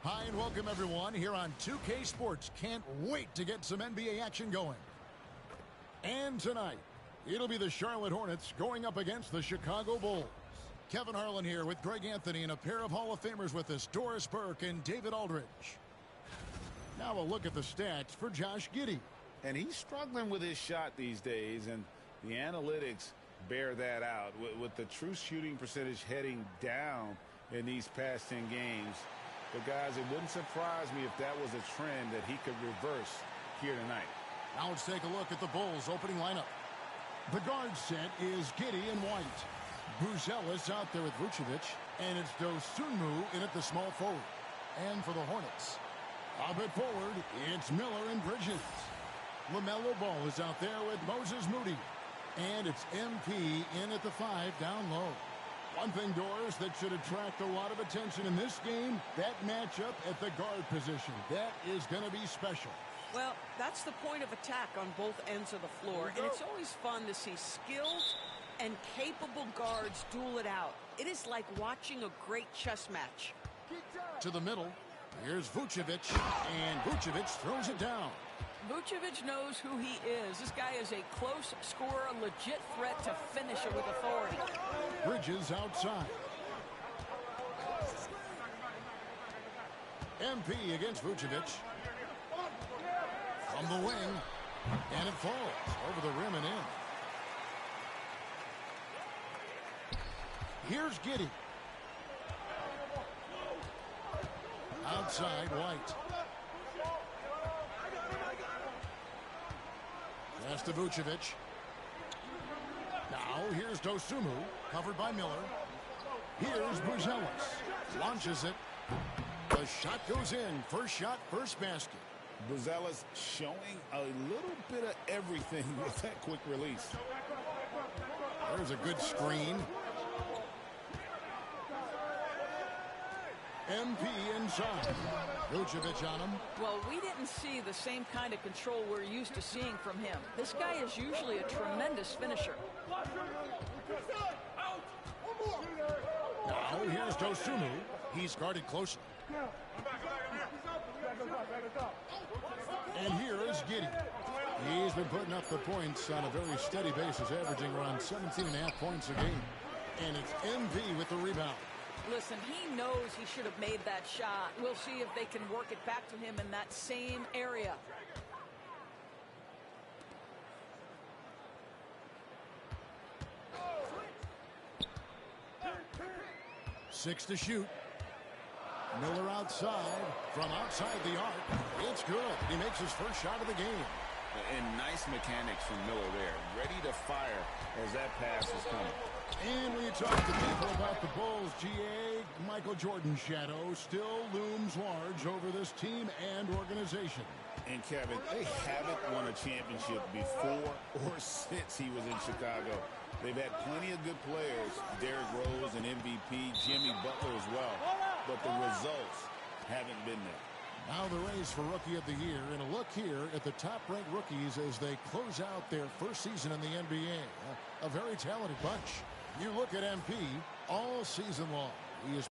Hi and welcome everyone here on 2K Sports. Can't wait to get some NBA action going. And tonight, it'll be the Charlotte Hornets going up against the Chicago Bulls. Kevin Harlan here with Greg Anthony and a pair of Hall of Famers with us, Doris Burke and David Aldridge. Now a look at the stats for Josh Giddey. And he's struggling with his shot these days, and the analytics bear that out. With the true shooting percentage heading down in these past 10 games. But, guys, it wouldn't surprise me if that was a trend that he could reverse here tonight. Now let's take a look at the Bulls' opening lineup. The guard set is Giddey and White. Buzelis out there with Vucevic, and it's Dosunmu in at the small forward. And for the Hornets, up at forward, it's Miller and Bridges. LaMelo Ball is out there with Moses Moody. And it's MP in at the 5 down low. One thing, Doris, that should attract a lot of attention in this game, that matchup at the guard position. That is going to be special. Well, that's the point of attack on both ends of the floor, and it's always fun to see skilled and capable guards duel it out. It is like watching a great chess match. To the middle, here's Vucevic, and Vucevic throws it down. Vucevic knows who he is. This guy is a close scorer, a legit threat to finish it with authority. Bridges outside. MP against Vucevic. From the wing, and it falls over the rim and in. Here's Giddey. Outside, White. Pass to Vucevic. Now here's Dosunmu, covered by Miller. Here's Buzelis. Launches it. The shot goes in. First shot, first basket. Buzelis showing a little bit of everything with that quick release. There's a good screen. MP inside. Vucevic on him. Well, we didn't see the same kind of control we're used to seeing from him. This guy is usually a tremendous finisher. Now here's Dosunmu. He's guarded closely. And here is Giddey. He's been putting up the points on a very steady basis, averaging around 17.5 points a game. And it's MV with the rebound. Listen, he knows he should have made that shot. We'll see if they can work it back to him in that same area. Six to shoot. Miller outside. From outside the arc. It's good. He makes his first shot of the game. And nice mechanics from Miller there. Ready to fire as that pass is coming. And when you talk to people about the Bulls, GA, Michael Jordan's shadow still looms large over this team and organization. And Kevin, they haven't won a championship before or since he was in Chicago. They've had plenty of good players, Derrick Rose and MVP, Jimmy Butler as well. But the results haven't been there. Now the race for Rookie of the Year, and a look here at the top-ranked rookies as they close out their first season in the NBA. A very talented bunch. You look at MP all season long. He is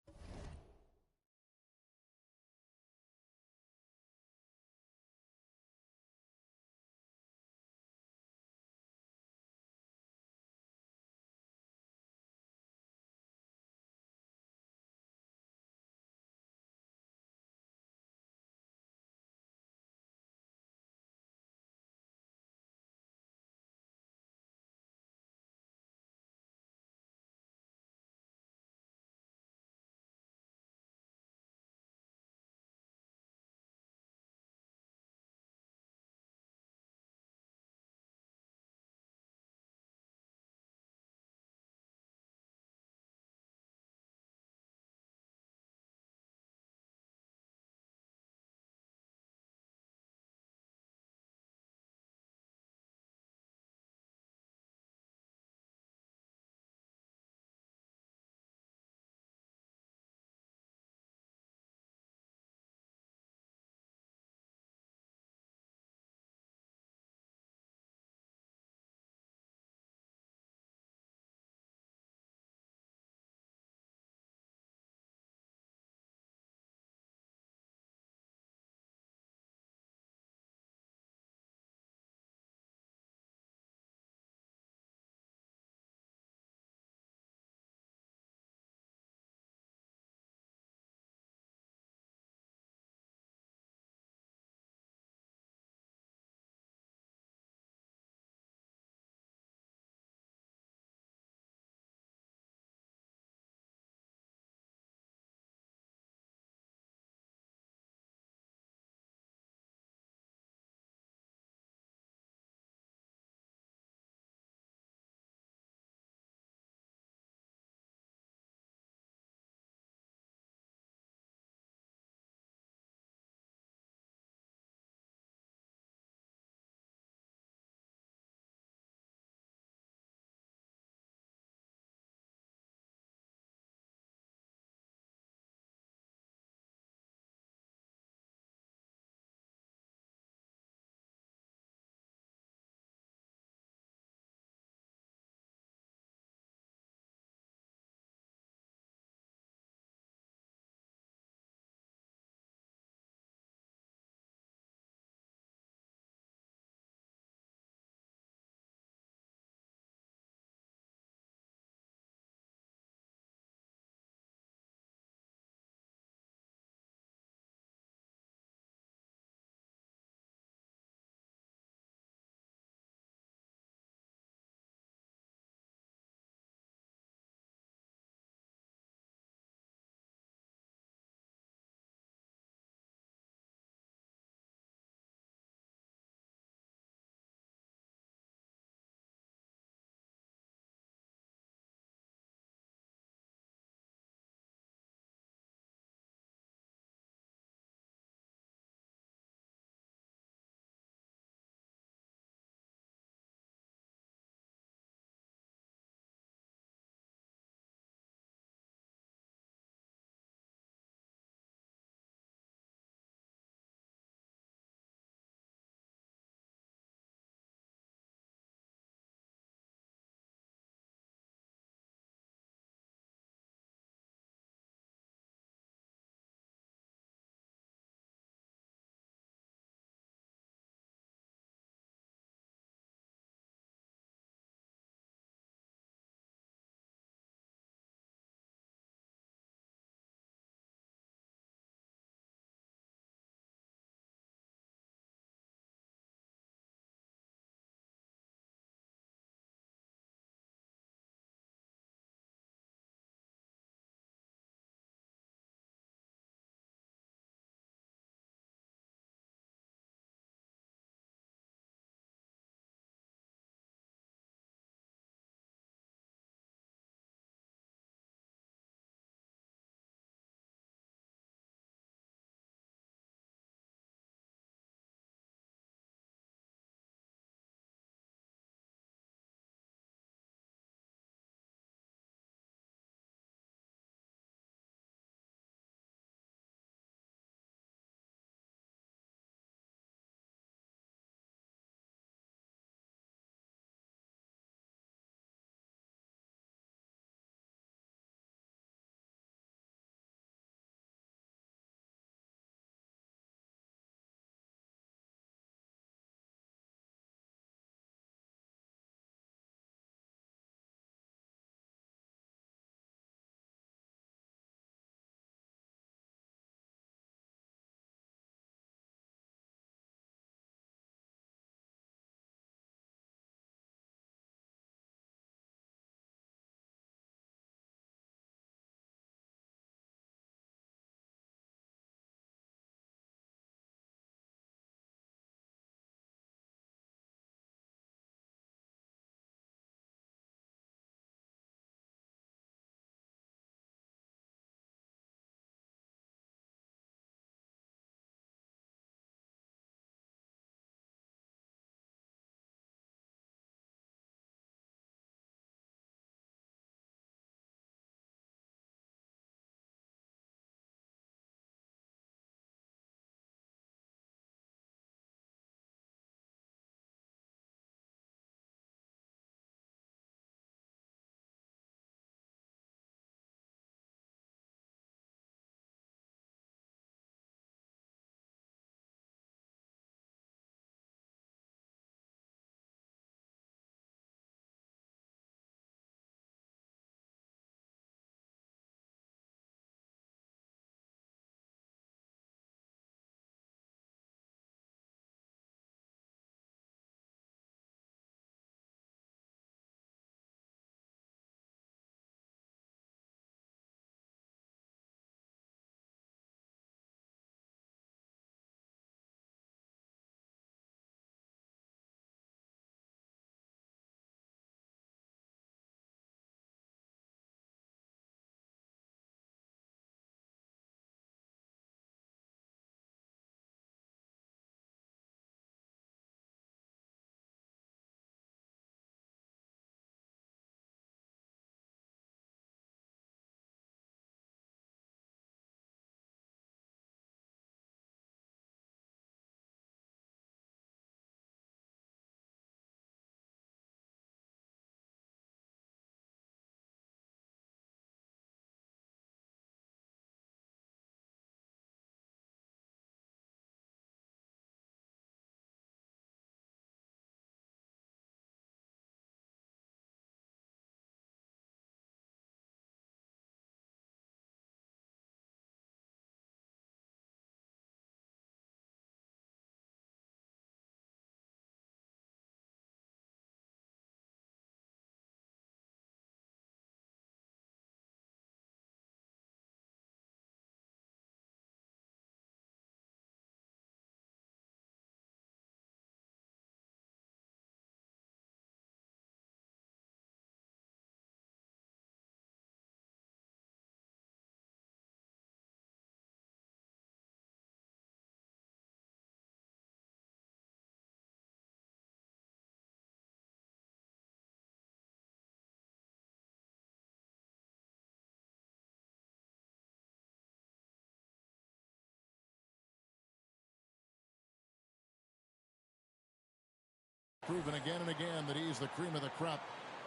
Proven again and again that he's the cream of the crop.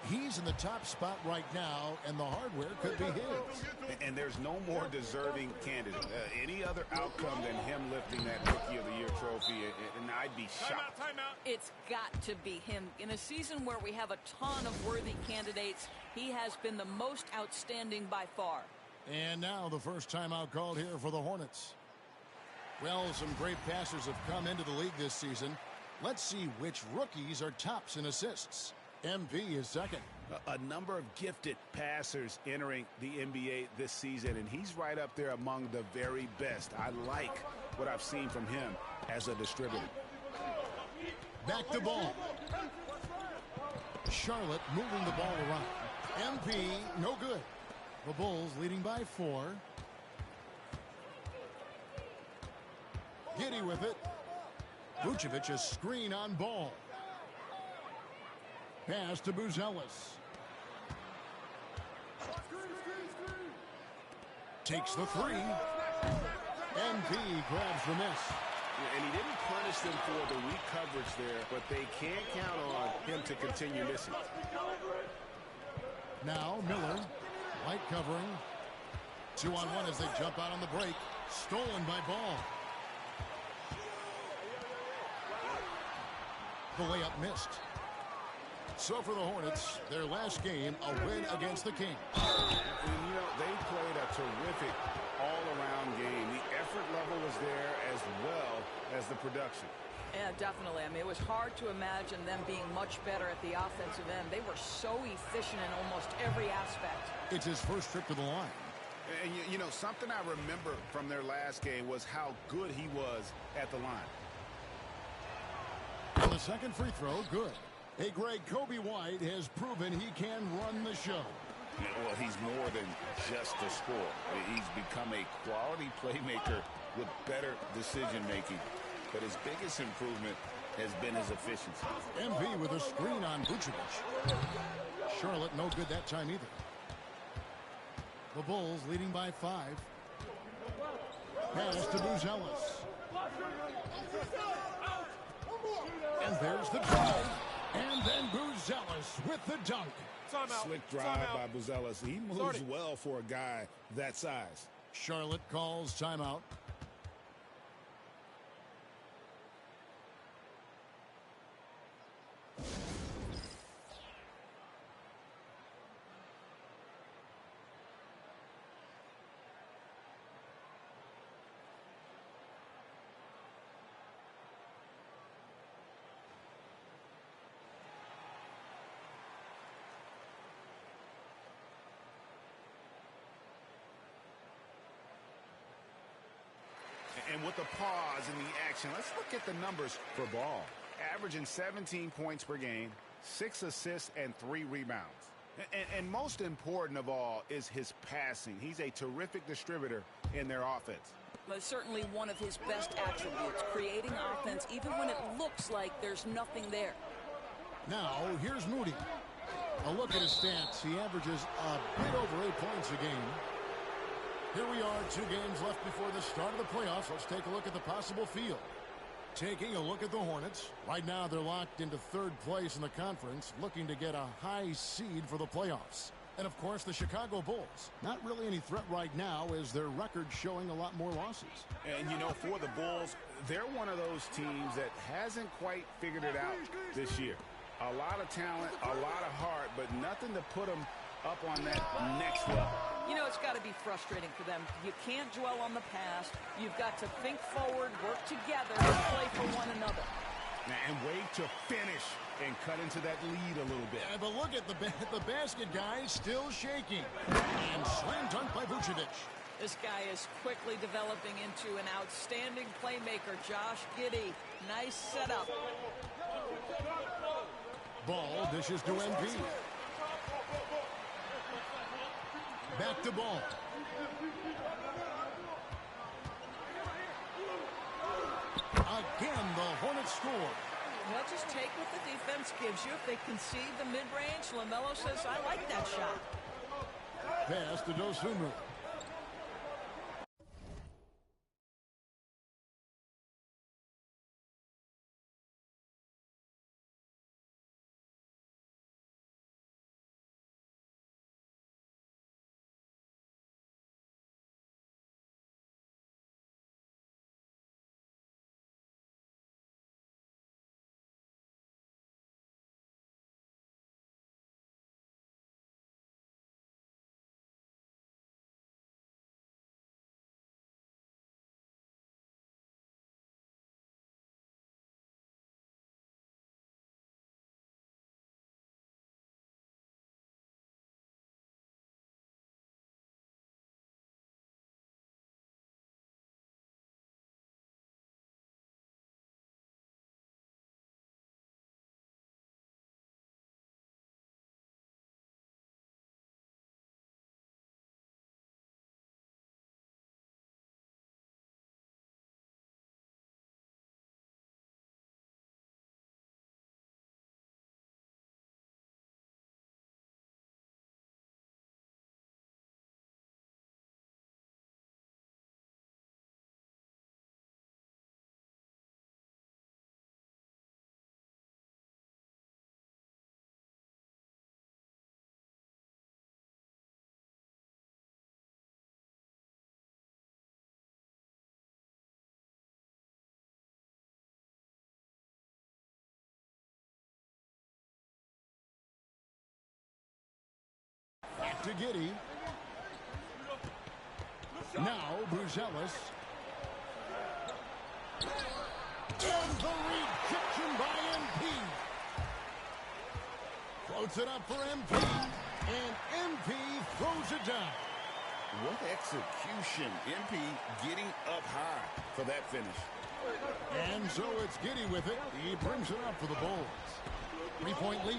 He's in the top spot right now, and the hardware could be his. And there's no more deserving candidate. Any other outcome than him lifting that Rookie of the Year trophy, and I'd be shocked. It's got to be him. In a season where we have a ton of worthy candidates, he has been the most outstanding by far. And now the first timeout called here for the Hornets. Well, some great passers have come into the league this season. Let's see which rookies are tops in assists. MP is second. A number of gifted passers entering the NBA this season, and he's right up there among the very best. I like what I've seen from him as a distributor. Back to ball. Charlotte moving the ball around. MP, no good. The Bulls leading by 4. Giddey with it. Vucevic, a screen on ball. Pass to Buzelis. Takes the 3. MP grabs the miss. And he didn't punish them for the weak coverage there, but they can't count on him to continue missing. Now Miller, White covering. 2-on-1 as they jump out on the break. Stolen by Ball. The layup missed. So for the Hornets, their last game, a win against the Kings. And, you know, they played a terrific all-around game. The effort level was there as well as the production. Yeah, definitely. I mean, it was hard to imagine them being much better at the offensive end. They were so efficient in almost every aspect. It's his first trip to the line. And, you know, something I remember from their last game was how good he was at the line. On the second free throw, good. Hey, Greg, Kobe White has proven he can run the show. Well, he's more than just a scorer. He's become a quality playmaker with better decision-making. But his biggest improvement has been his efficiency. MP with a screen on Vucevic. Charlotte no good that time either. The Bulls leading by 5. Pass to Buzelis. And there's the drive. And then Buzelis with the dunk. Slick drive by Buzelis. He moves well for a guy that size. Charlotte calls timeout. And with the pause in the action, let's look at the numbers for Ball. Averaging 17 points per game, 6 assists, and 3 rebounds. And most important of all is his passing. He's a terrific distributor in their offense. But certainly one of his best attributes, creating offense even when it looks like there's nothing there. Now, here's Moody. A look at his stats. He averages a bit over 8 points a game. Here we are, 2 games left before the start of the playoffs. Let's take a look at the possible field. Taking a look at the Hornets. Right now, they're locked into 3rd place in the conference, looking to get a high seed for the playoffs. And, of course, the Chicago Bulls. Not really any threat right now, as their record showing a lot more losses. And, you know, for the Bulls, they're one of those teams that hasn't quite figured it out this year. A lot of talent, a lot of heart, but nothing to put them up on that next level. You know, it's got to be frustrating for them. You can't dwell on the past. You've got to think forward, work together, and play for one another. And wait to finish and cut into that lead a little bit. Yeah, but look at the basket guy still shaking. And slam dunk by Vucevic. This guy is quickly developing into an outstanding playmaker, Josh Giddey. Nice setup. Ball dishes to MP. Back to Ball. Again, the Hornets score. Well, just take what the defense gives you. If they concede the mid-range, LaMelo says, I like that shot. Pass to Dosunmu. to Giddey. Now Buzelis. And the rejection by MP. Floats it up for MP. And MP throws it down. What execution. MP getting up high for that finish. And so it's Giddey with it. He brings it up for the Bulls. 3-point lead.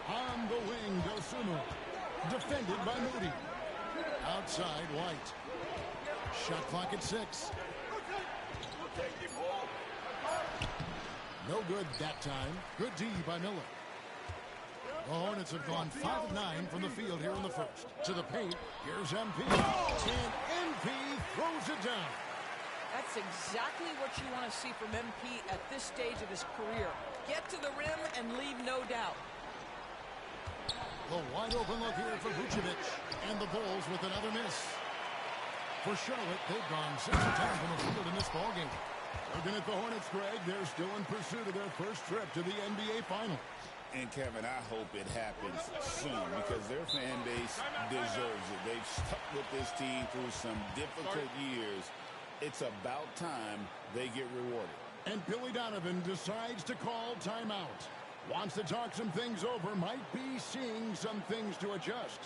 On the wing, Dosunmu. Defended by Moody. Outside, White. Shot clock at 6. No good that time. Good D by Miller. The Hornets have gone 5 of 9 from the field here in the first. To the paint, here's MP. And MP throws it down. That's exactly what you want to see from MP at this stage of his career. Get to the rim and leave no doubt. The wide open look here for Vucevic. And the Bulls with another miss. For Charlotte, they've gone 6 of 10 from the field in this ballgame. Looking at the Hornets, Greg, they're still in pursuit of their first trip to the NBA Finals. And, Kevin, I hope it happens soon because their fan base deserves it. They've stuck with this team through some difficult years. It's about time they get rewarded. And Billy Donovan decides to call timeout. Wants to talk some things over. Might be seeing some things to adjust.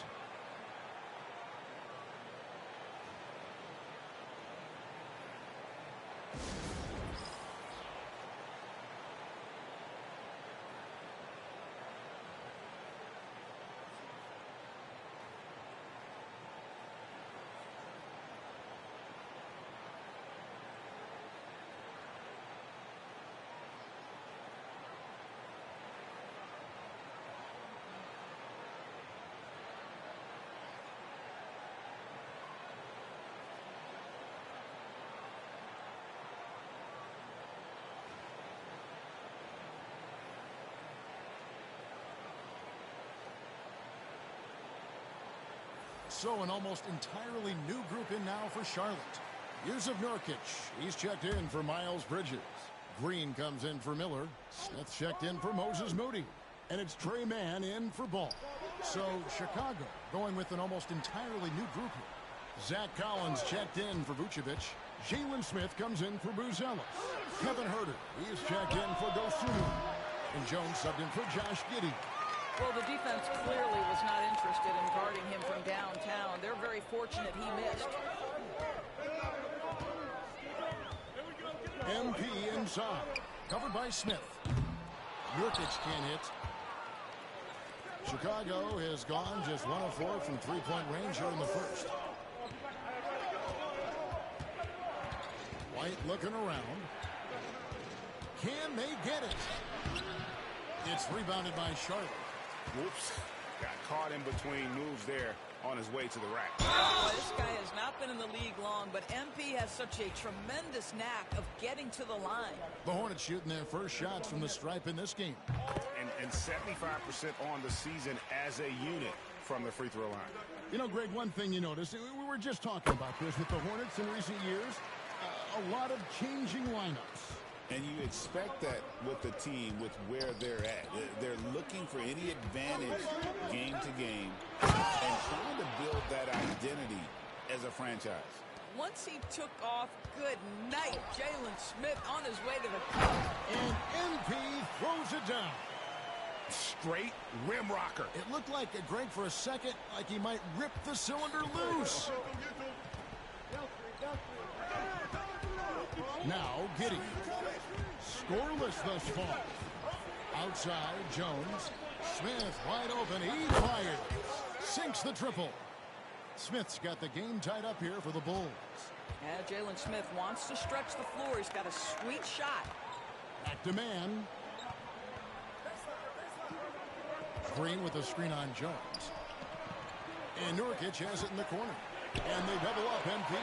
So an almost entirely new group in now for Charlotte. Yusuf Nurkic. He's checked in for Miles Bridges. Green comes in for Miller. Smith checked in for Moses Moody. And it's Trey Mann in for Ball. So Chicago going with an almost entirely new group here. Zach Collins checked in for Vucevic. Jalen Smith comes in for Buzelis. Kevin Huerter, he is checked in for Dosunmu. And Jones subbed in for Josh Giddey. Well, the defense clearly was not interested in guarding him from downtown. They're very fortunate he missed. MP inside. Covered by Smith. Nurkic can't hit. Chicago has gone just 1 of 4 from three-point range here in the first. White looking around. Can they get it? It's rebounded by Charlotte. Whoops. Got caught in between moves there on his way to the rack. Oh, this guy has not been in the league long, but MP has such a tremendous knack of getting to the line. The Hornets shooting their first shots from the stripe in this game. And 75% on the season as a unit from the free throw line. You know, Greg, one thing you notice, we were just talking about this with the Hornets in recent years, a lot of changing lineups. And you expect that with the team, with where they're at. They're looking for any advantage game to game and trying to build that identity as a franchise. Once he took off, good night, Jalen Smith on his way to the cup. And MP throws it down. Straight rim rocker. It looked like, Greg, for a second, like he might rip the cylinder loose. Now, Giddey. Scoreless thus far. Outside, Jones. Smith wide open. He fires. Sinks the triple. Smith's got the game tied up here for the Bulls. Yeah, Jalen Smith wants to stretch the floor. He's got a sweet shot. Back to man. Green with a screen on Jones. And Nurkic has it in the corner. And they double up MP.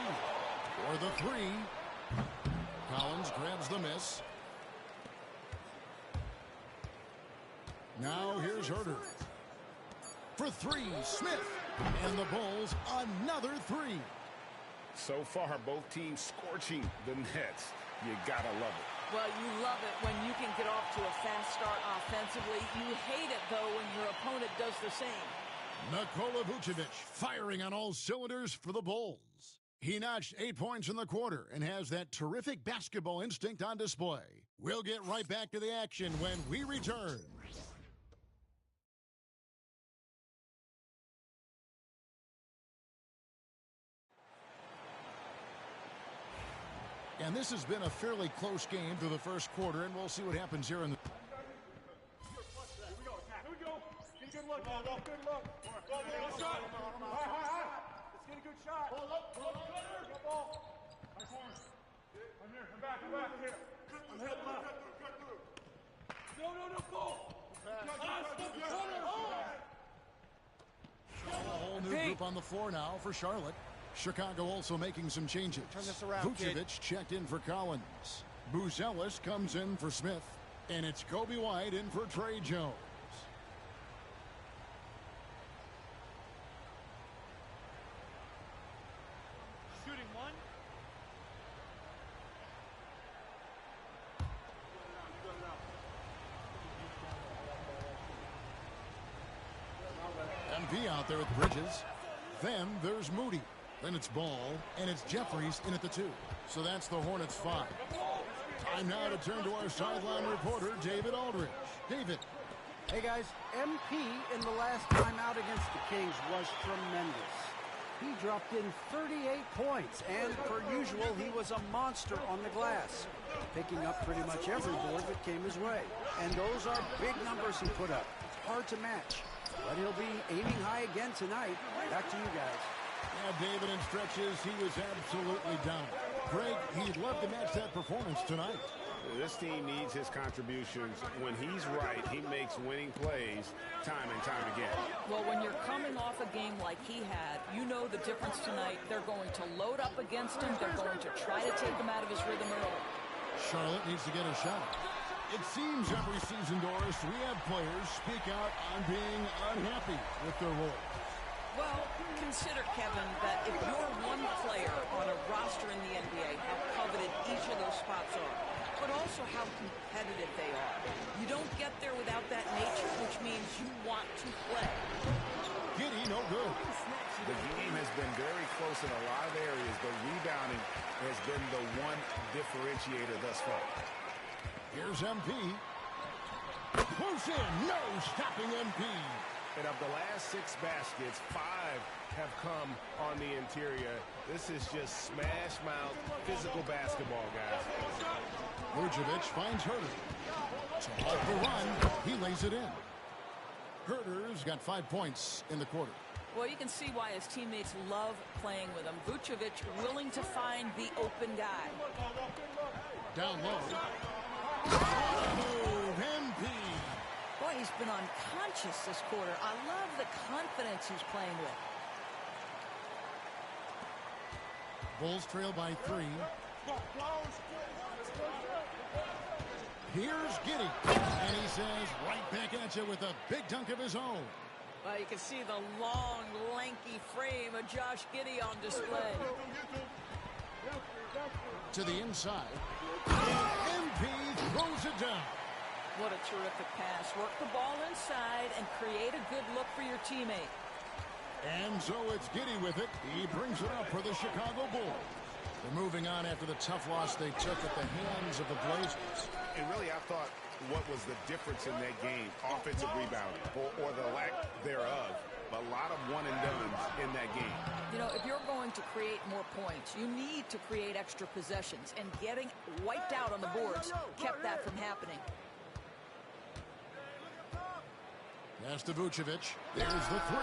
For the three. Collins grabs the miss. Now here's Huerter. For three, Smith. And the Bulls, another three. So far, both teams scorching the Nets. You gotta love it. Well, you love it when you can get off to a fast start offensively. You hate it, though, when your opponent does the same. Nikola Vucevic firing on all cylinders for the Bulls. He notched 8 points in the quarter and has that terrific basketball instinct on display. We'll get right back to the action when we return. And this has been a fairly close game through the first quarter, and we'll see what happens here in the... A whole new group on the floor now for Charlotte. Chicago also making some changes. Turn this around, Vucevic checked in for Collins. Buzelis comes in for Smith. And it's Kobe White in for Trey Jones. Shooting one. MP out there with Bridges. Then there's Moody. Then it's Ball, and it's Jeffries in at the 2. So that's the Hornets 5. Time now to turn to our sideline reporter, David Aldridge. David. Hey, guys. MP in the last time out against the Kings was tremendous. He dropped in 38 points, and per usual, he was a monster on the glass, picking up pretty much every board that came his way. And those are big numbers he put up. It's hard to match, but he'll be aiming high again tonight. Back to you guys. Yeah, David, in stretches, he was absolutely down. Greg, he'd love to match that performance tonight. This team needs his contributions. When he's right, he makes winning plays time and time again. Well, when you're coming off a game like he had, you know the difference tonight. They're going to load up against him. They're going to try to take him out of his rhythm early. Charlotte needs to get a shot. It seems every season, Doris, we have players speak out on being unhappy with their role. Well, consider, Kevin, that if you're one player on a roster in the NBA, how coveted each of those spots are, but also how competitive they are. You don't get there without that nature, which means you want to play. Giddey, no good. The game has been very close in a lot of areas, but rebounding has been the one differentiator thus far. Here's MP. Push in, no stopping MP. And of the last 6 baskets, 5 have come on the interior. This is just smash mouth physical basketball, guys. Vucevic finds Herter. To off the run, he lays it in. Herter's got 5 points in the quarter. Well, you can see why his teammates love playing with him. Vucevic willing to find the open guy. Down low. What a move, MP. Boy, he's been unconscious this quarter. I love the confidence he's playing with. Bulls trail by 3. Here's Giddey. And he says right back at you with a big dunk of his own. Well, you can see the long, lanky frame of Josh Giddey on display. To the inside. And MP throws it down. What a terrific pass. Work the ball inside and create a good look for your teammate. And so it's Giddey with it. He brings it up for the Chicago Bulls. They're moving on after the tough loss they took at the hands of the Blazers. And really, I thought what was the difference in that game, offensive rebounding, or the lack thereof. A lot of one-and-dones in that game. You know, if you're going to create more points, you need to create extra possessions. And getting wiped out on the boards kept that from happening. Pass to Vucevic. There's the 3.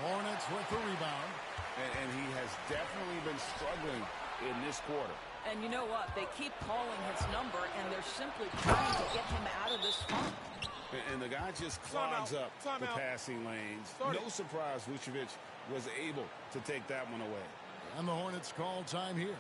Hornets with the rebound. And he has definitely been struggling in this quarter. And you know what? They keep calling his number, and they're simply trying to get him out of this funk. And the guy just clogs up the passing lanes. No surprise Vucevic was able to take that one away. And the Hornets call time here.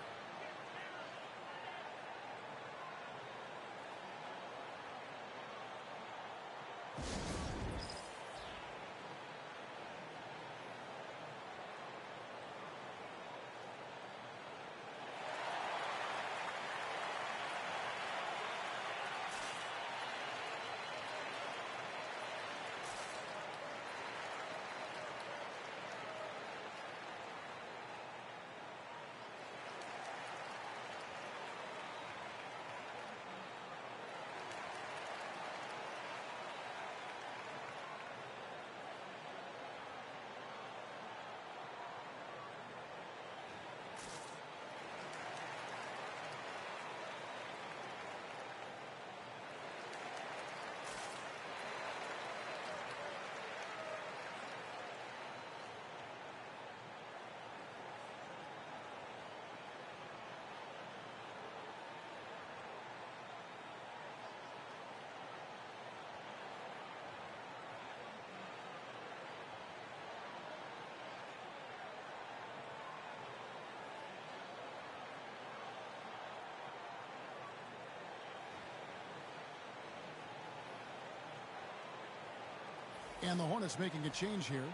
And the Hornets making a change here.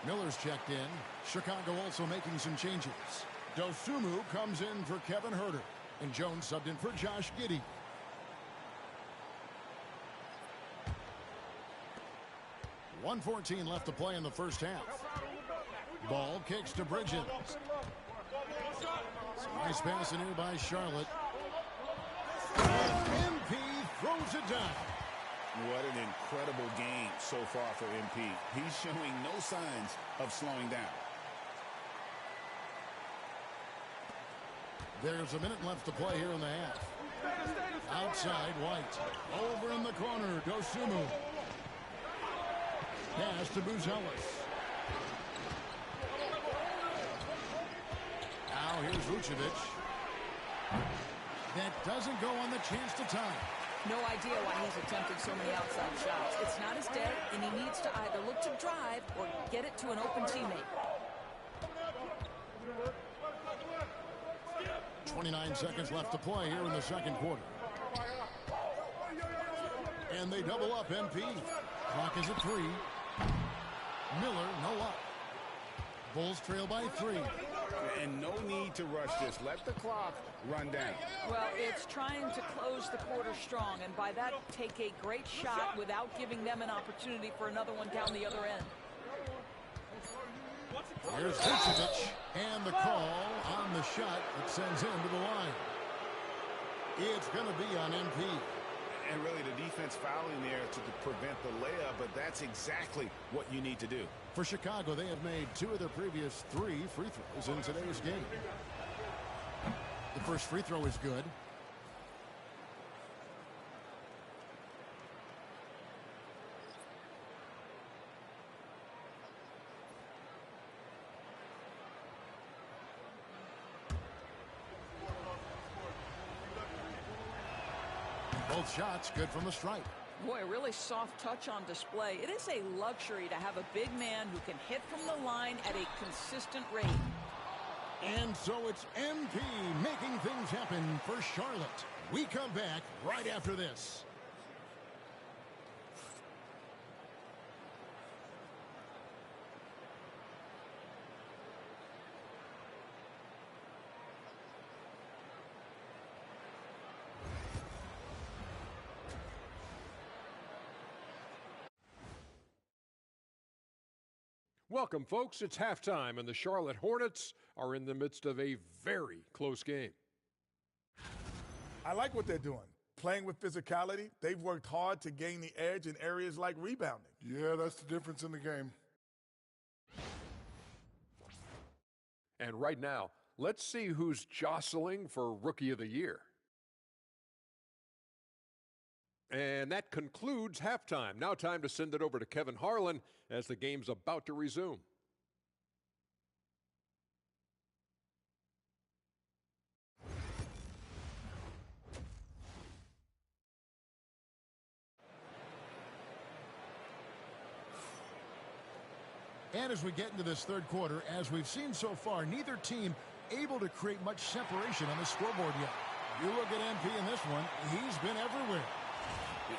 Miller's checked in. Chicago also making some changes. Dosunmu comes in for Kevin Huerter. And Jones subbed in for Josh Giddey. .114 left to play in the first half. Ball kicks to Bridges. Nice pass in here by Charlotte. And MP throws it down. What an incredible game so far for MP. He's showing no signs of slowing down. There's a minute left to play here in the half. Outside, White. Over in the corner, Dosunmu. Pass to Buzelis. Now here's Vucevic. That doesn't go on the chance to tie. No idea why he's attempting so many outside shots. It's not his day, and he needs to either look to drive or get it to an open teammate. 29 seconds left to play here in the second quarter. And they double up MP. Clock is at 3. Miller, no luck. Bulls trail by 3. And no need to rush this. Let the clock run down. Well, it's trying to close the quarter strong, and by that, take a great shot without giving them an opportunity for another one down the other end. Here's Vucevic, and the call on the shot that sends him to the line. It's going to be on MP. And really, the defense fouling there to prevent the layup, but that's exactly what you need to do. For Chicago, they have made 2 of their previous 3 free throws in today's game. The first free throw is good. Both shots good from the stripe. Boy, a really soft touch on display. It is a luxury to have a big man who can hit from the line at a consistent rate. And so it's MP making things happen for Charlotte. We come back right after this. Welcome, folks. It's halftime, and the Charlotte Hornets are in the midst of a very close game. I like what they're doing. Playing with physicality, they've worked hard to gain the edge in areas like rebounding. Yeah, that's the difference in the game. And right now, let's see who's jostling for Rookie of the Year. And that concludes halftime. Now time to send it over to Kevin Harlan as the game's about to resume. And as we get into this third quarter, as we've seen so far, neither team able to create much separation on the scoreboard yet. You look at MP in this one, he's been everywhere.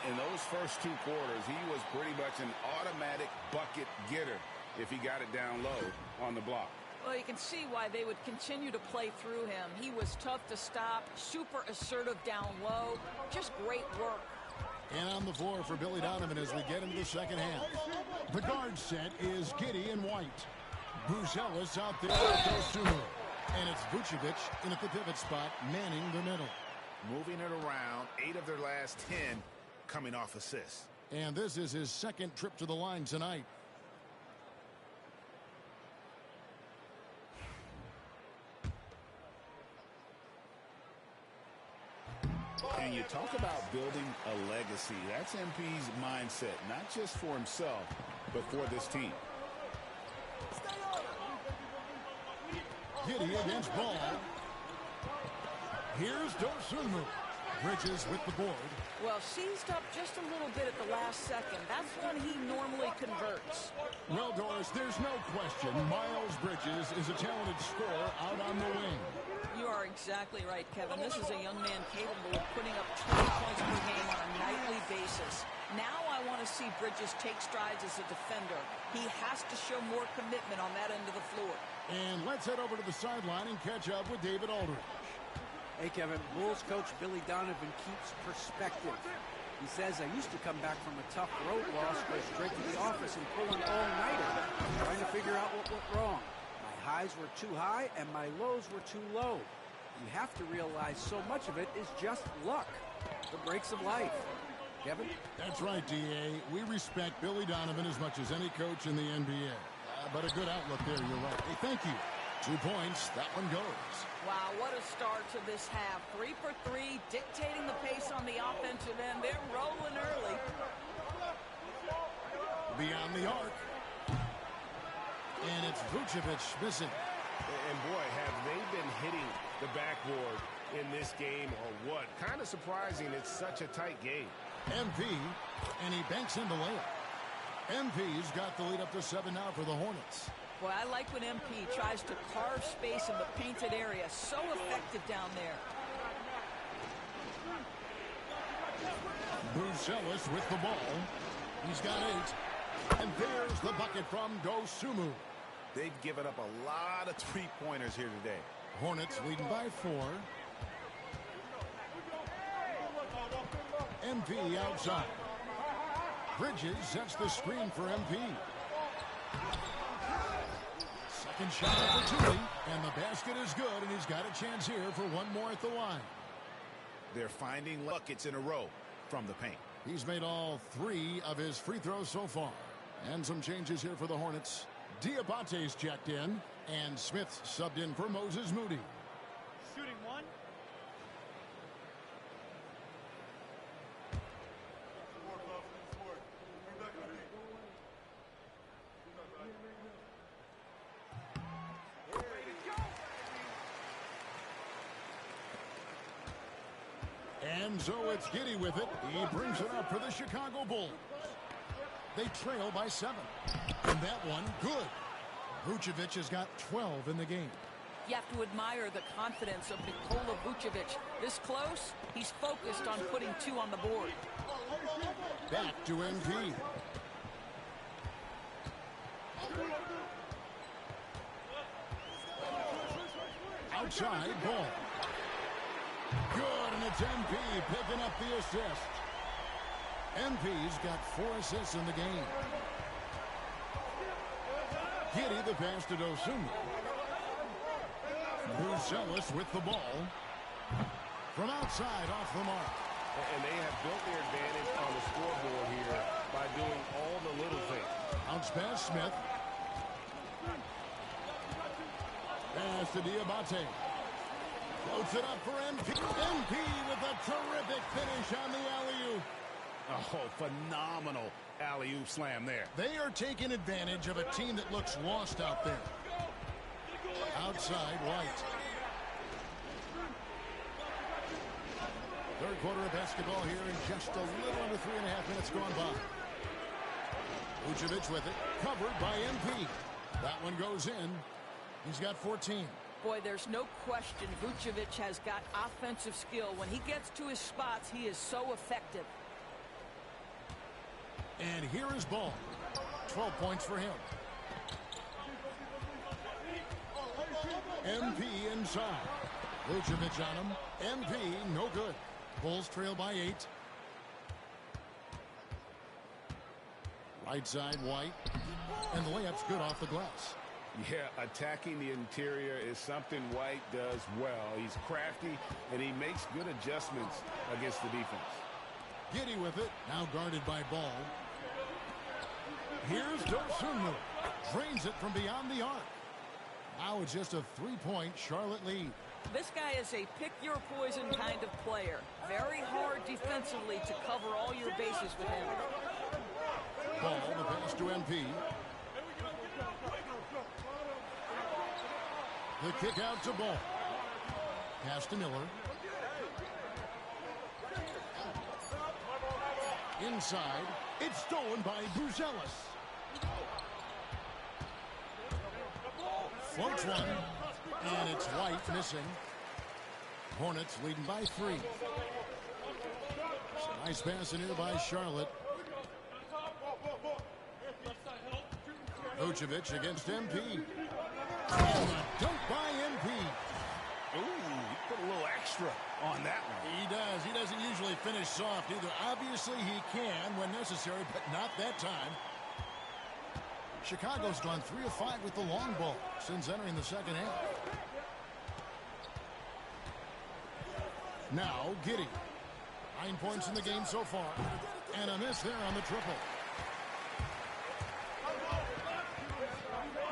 In those first 2 quarters, he was pretty much an automatic bucket getter if he got it down low on the block. Well, you can see why they would continue to play through him. He was tough to stop, super assertive down low, just great work. And on the floor for Billy Donovan as we get into the second half. The guard set is Giddey and White. Buzelis out there with Dosunmu. And it's Vucevic in at the pivot spot, manning the middle. Moving it around, 8 of their last 10 coming off assists. And this is his second trip to the line tonight. And you talk about building a legacy. That's MP's mindset, not just for himself, but for this team. Giddey against Ball. Here's Dosunmu. Bridges with the board. Well, seized up just a little bit at the last second. That's when he normally converts. Well, Doris, there's no question Miles Bridges is a talented scorer out on the wing. You are exactly right, Kevin. This is a young man capable of putting up 20 points per game on a nightly basis. Now I want to see Bridges take strides as a defender. He has to show more commitment on that end of the floor. And let's head over to the sideline and catch up with David Aldridge. Hey, Kevin, Bulls coach Billy Donovan keeps perspective. He says, I used to come back from a tough road loss, go straight to the office and pull an all-nighter, trying to figure out what went wrong. My highs were too high and my lows were too low. You have to realize so much of it is just luck, the breaks of life. Kevin? That's right, D.A. We respect Billy Donovan as much as any coach in the NBA. But a good outlook there, you're right. Hey, thank you. 2 points, that one goes. Wow, what a start to this half. 3 for 3, dictating the pace on the offensive end. They're rolling early. Beyond the arc. And it's Vucevic missing. And boy, have they been hitting the backboard in this game or what? Kind of surprising it's such a tight game. MP, and he banks in the layup. MP's got the lead up to 7 now for the Hornets. Boy, I like when MP tries to carve space in the painted area. So effective down there. Brucelis with the ball. He's got 8. And there's the bucket from Dosunmu. They've given up a lot of three-pointers here today. Hornets leading by 4. MP outside. Bridges sets the screen for MP. Second shot opportunity, and the basket is good, and he's got a chance here for one more at the line. They're finding buckets in a row from the paint. He's made all 3 of his free throws so far. And some changes here for the Hornets. Diabate's checked in, and Smith subbed in for Moses Moody. Shooting 1. And so it's Giddey with it. He brings it up for the Chicago Bulls. They trail by 7. And that one, good. Vucevic has got 12 in the game. You have to admire the confidence of Nikola Vucevic. This close, he's focused on putting 2 on the board. Back to MP. Outside ball. Good, and it's MP picking up the assist. MP's got 4 assists in the game. Giddey the pass to Dosunmu. Brucelis with the ball. From outside, off the mark. And they have built their advantage on the scoreboard here by doing all the little things. Bounce pass, Smith. Pass to Diabate. Floats it up for MP. MP with a terrific finish on the alley-oop. Oh, phenomenal alley-oop slam there. They are taking advantage of a team that looks lost out there. Outside, White. Third quarter of basketball here in just a little under 3.5 minutes gone by. Vucevic with it, covered by MP. That one goes in. He's got 14. Boy, there's no question Vucevic has got offensive skill. When he gets to his spots, he is so effective. And here is Ball. 12 points for him. MP inside. Vucevic on him. MP no good. Bulls trail by 8. Right side, White. And the layup's good off the glass. Yeah, attacking the interior is something White does well. He's crafty, and he makes good adjustments against the defense. Giddey with it. Now guarded by Ball. Here's Dosunmu. Drains it from beyond the arc. Now it's just a 3-point Charlotte lead. This guy is a pick-your-poison kind of player. Very hard defensively to cover all your bases with him. Ball, the pass to MP. The kick out to Ball. Pass to Miller. Inside. It's stolen by Buzelis. Floats one. And it's White missing. Hornets leading by 3. Nice pass in here by Charlotte. Vucevic against MP. And a dunk by MP. Ooh, he put a little extra on that one. He does. He doesn't usually finish soft either. Obviously, he can when necessary, but not that time. Chicago's gone 3 of 5 with the long ball since entering the second half. Now, Giddey. 9 points in the game so far. And a miss there on the triple.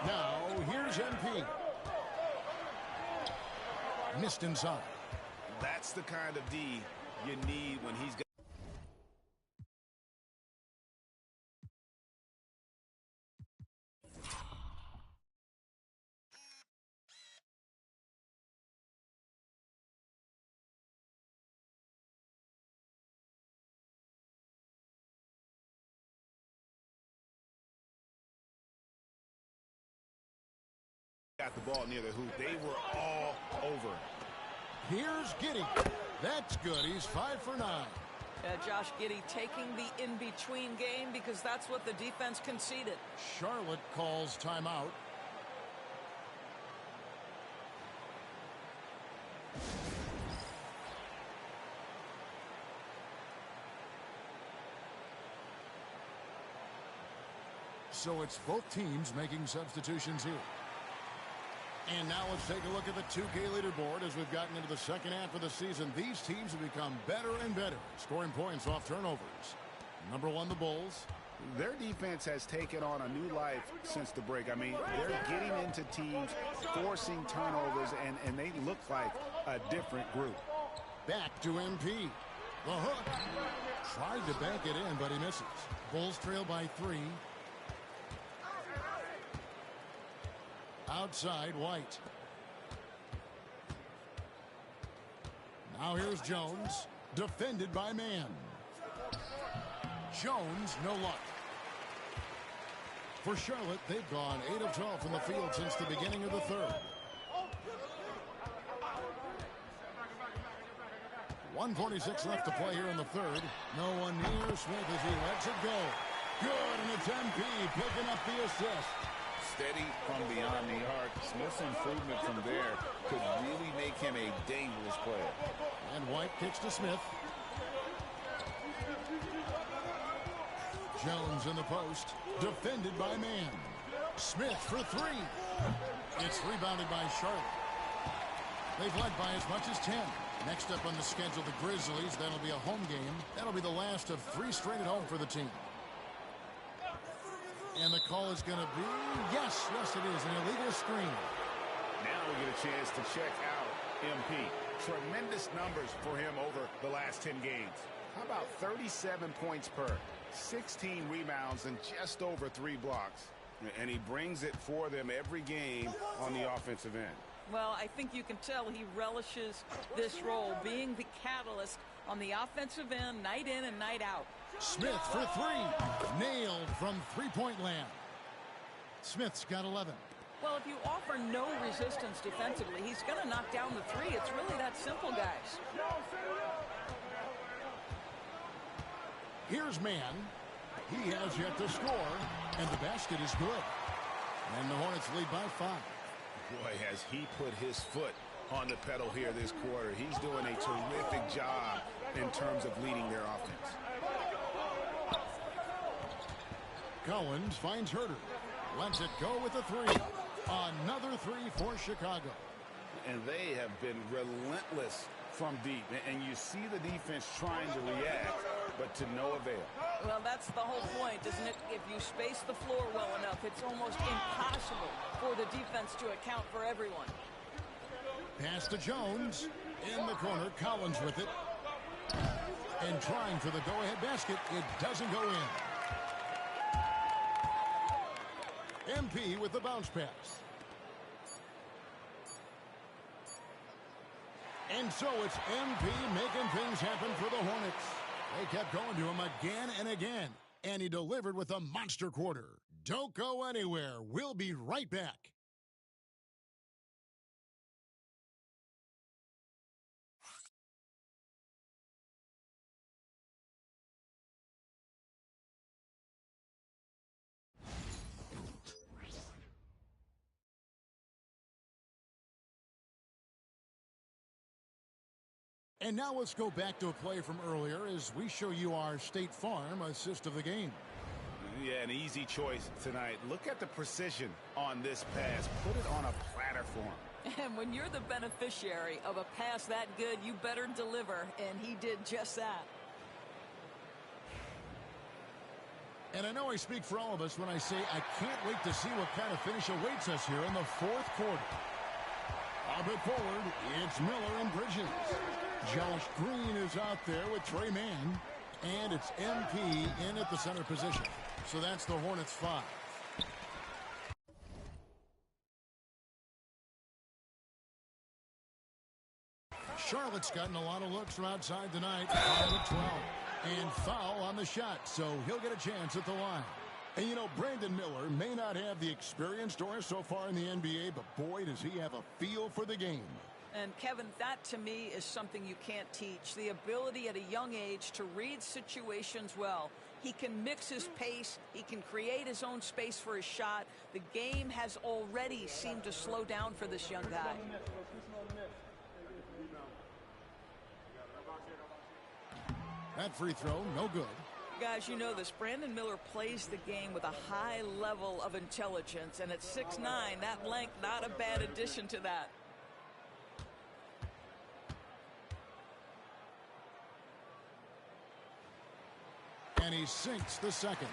Now, here's MP. Missed inside. That's the kind of D you need when he's got the ball near the hoop. They were all over it. Here's Giddey. That's good. He's 5 for 9. Josh Giddey taking the in-between game because that's what the defense conceded. Charlotte calls timeout. So it's both teams making substitutions here. And now let's take a look at the 2K leaderboard as we've gotten into the second half of the season. These teams have become better and better, scoring points off turnovers. Number 1, the Bulls. Their defense has taken on a new life since the break. I mean, they're getting into teams, forcing turnovers, and they look like a different group. Back to MP. The hook. Tried to bank it in, but he misses. Bulls trail by 3. Outside, White. Now here's Jones. Defended by Mann. Jones, no luck. For Charlotte, they've gone 8 of 12 from the field since the beginning of the third. 1:46 left to play here in the third. No one near Smith as he lets it go. Good, and it's MP picking up the assist. Steady from beyond the arc. Smith's improvement from there could really make him a dangerous player. And White kicks to Smith. Jones in the post. Defended by Mann. Smith for 3. It's rebounded by Charlotte. They've led by as much as 10. Next up on the schedule, the Grizzlies. That'll be a home game. That'll be the last of 3 straight at home for the team. And the call is going to be, yes, it is, an illegal screen. Now we get a chance to check out MP. Tremendous numbers for him over the last 10 games. How about 37 points per, 16 rebounds, and just over 3 blocks. And he brings it for them every game on the offensive end. Well, I think you can tell he relishes this role, being the catalyst on the offensive end, night in and night out. Smith for 3. Nailed from three-point land. Smith's got 11. Well, if you offer no resistance defensively, he's going to knock down the 3. It's really that simple, guys. Here's Mann. He has yet to score, and the basket is good. And the Hornets lead by 5. Boy, has he put his foot on the pedal here this quarter. He's doing a terrific job in terms of leading their offense. Collins finds Herter. Lets it go with a 3. Another 3 for Chicago. And they have been relentless from deep. And you see the defense trying to react, but to no avail. Well, that's the whole point, isn't it? If you space the floor well enough, it's almost impossible for the defense to account for everyone. Pass to Jones. In the corner, Collins with it. And trying for the go-ahead basket. It doesn't go in. MP with the bounce pass. And so it's MP making things happen for the Hornets. They kept going to him again and again, and he delivered with a monster quarter. Don't go anywhere. We'll be right back. And now let's go back to a play from earlier as we show you our State Farm assist of the game. Yeah, an easy choice tonight. Look at the precision on this pass. Put it on a platter for him. And when you're the beneficiary of a pass that good, you better deliver, and he did just that. And I know I speak for all of us when I say I can't wait to see what kind of finish awaits us here in the fourth quarter. A bit forward, it's Miller and Bridges. Josh Green is out there with Trey Mann. And it's MP in at the center position. So that's the Hornets 5. Charlotte's gotten a lot of looks from outside tonight. 5 of 12. And foul on the shot, so he'll get a chance at the line. And, you know, Brandon Miller may not have the experience, Doris, so far in the NBA, but boy, does he have a feel for the game. And, Kevin, that to me is something you can't teach. The ability at a young age to read situations well. He can mix his pace. He can create his own space for his shot. The game has already seemed to slow down for this young guy. That free throw, no good. Guys, you know this. Brandon Miller plays the game with a high level of intelligence. And at 6'9", that length, not a bad addition to that. And he sinks the second.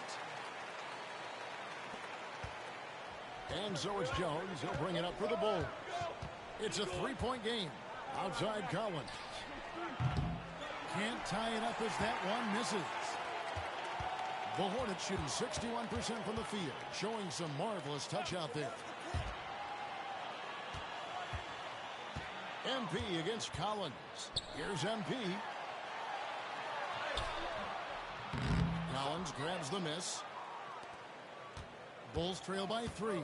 And so it's Jones. He'll bring it up for the Bulls. It's a three-point game. Outside Collins. Can't tie it up as that one misses. The Hornets shooting 61% from the field, showing some marvelous touch out there. MP against Collins. Here's MP. Collins grabs the miss. Bulls trail by 3.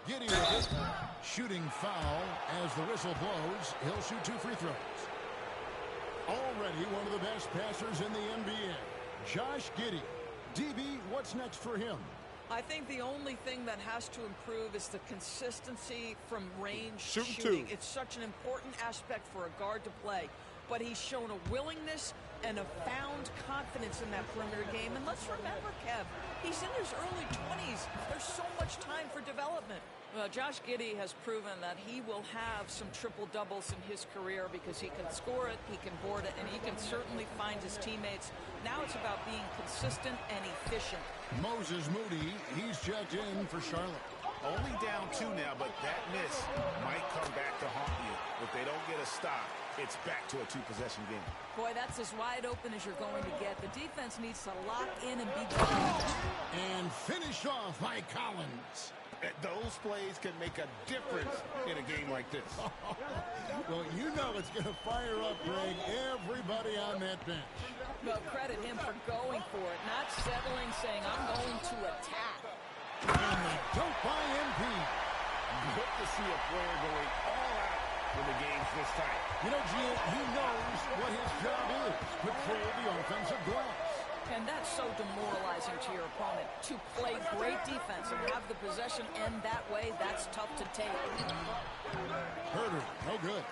Giddey with it. Shooting foul as the whistle blows. He'll shoot 2 free throws. Already one of the best passers in the NBA. Josh Giddey. DB, what's next for him? I think the only thing that has to improve is the consistency from range shooting. It's such an important aspect for a guard to play. But he's shown a willingness and a found confidence in that perimeter game. And let's remember, Kev, he's in his early 20s. There's so much time for development. Well, Josh Giddey has proven that he will have some triple-doubles in his career because he can score it, he can board it, and he can certainly find his teammates. Now it's about being consistent and efficient. Moses Moody, he's checked in for Charlotte. Only down 2 now, but that miss might come back to haunt you. If they don't get a stop, it's back to a 2-possession game. Boy, that's as wide open as you're going to get. The defense needs to lock in and be good. And finish off by Collins. Those plays can make a difference in a game like this. Well, you know it's going to fire up, Greg, everybody on that bench. Well, credit him for going for it, not settling, saying, I'm going to attack. And the dunk by MP. Good to see a player going all out when the game's this tight. You know, Gio, he knows what his job is. Control the offensive glass. And that's so demoralizing to your opponent. To play great defense and have the possession end that way, that's tough to take. Herder, no good.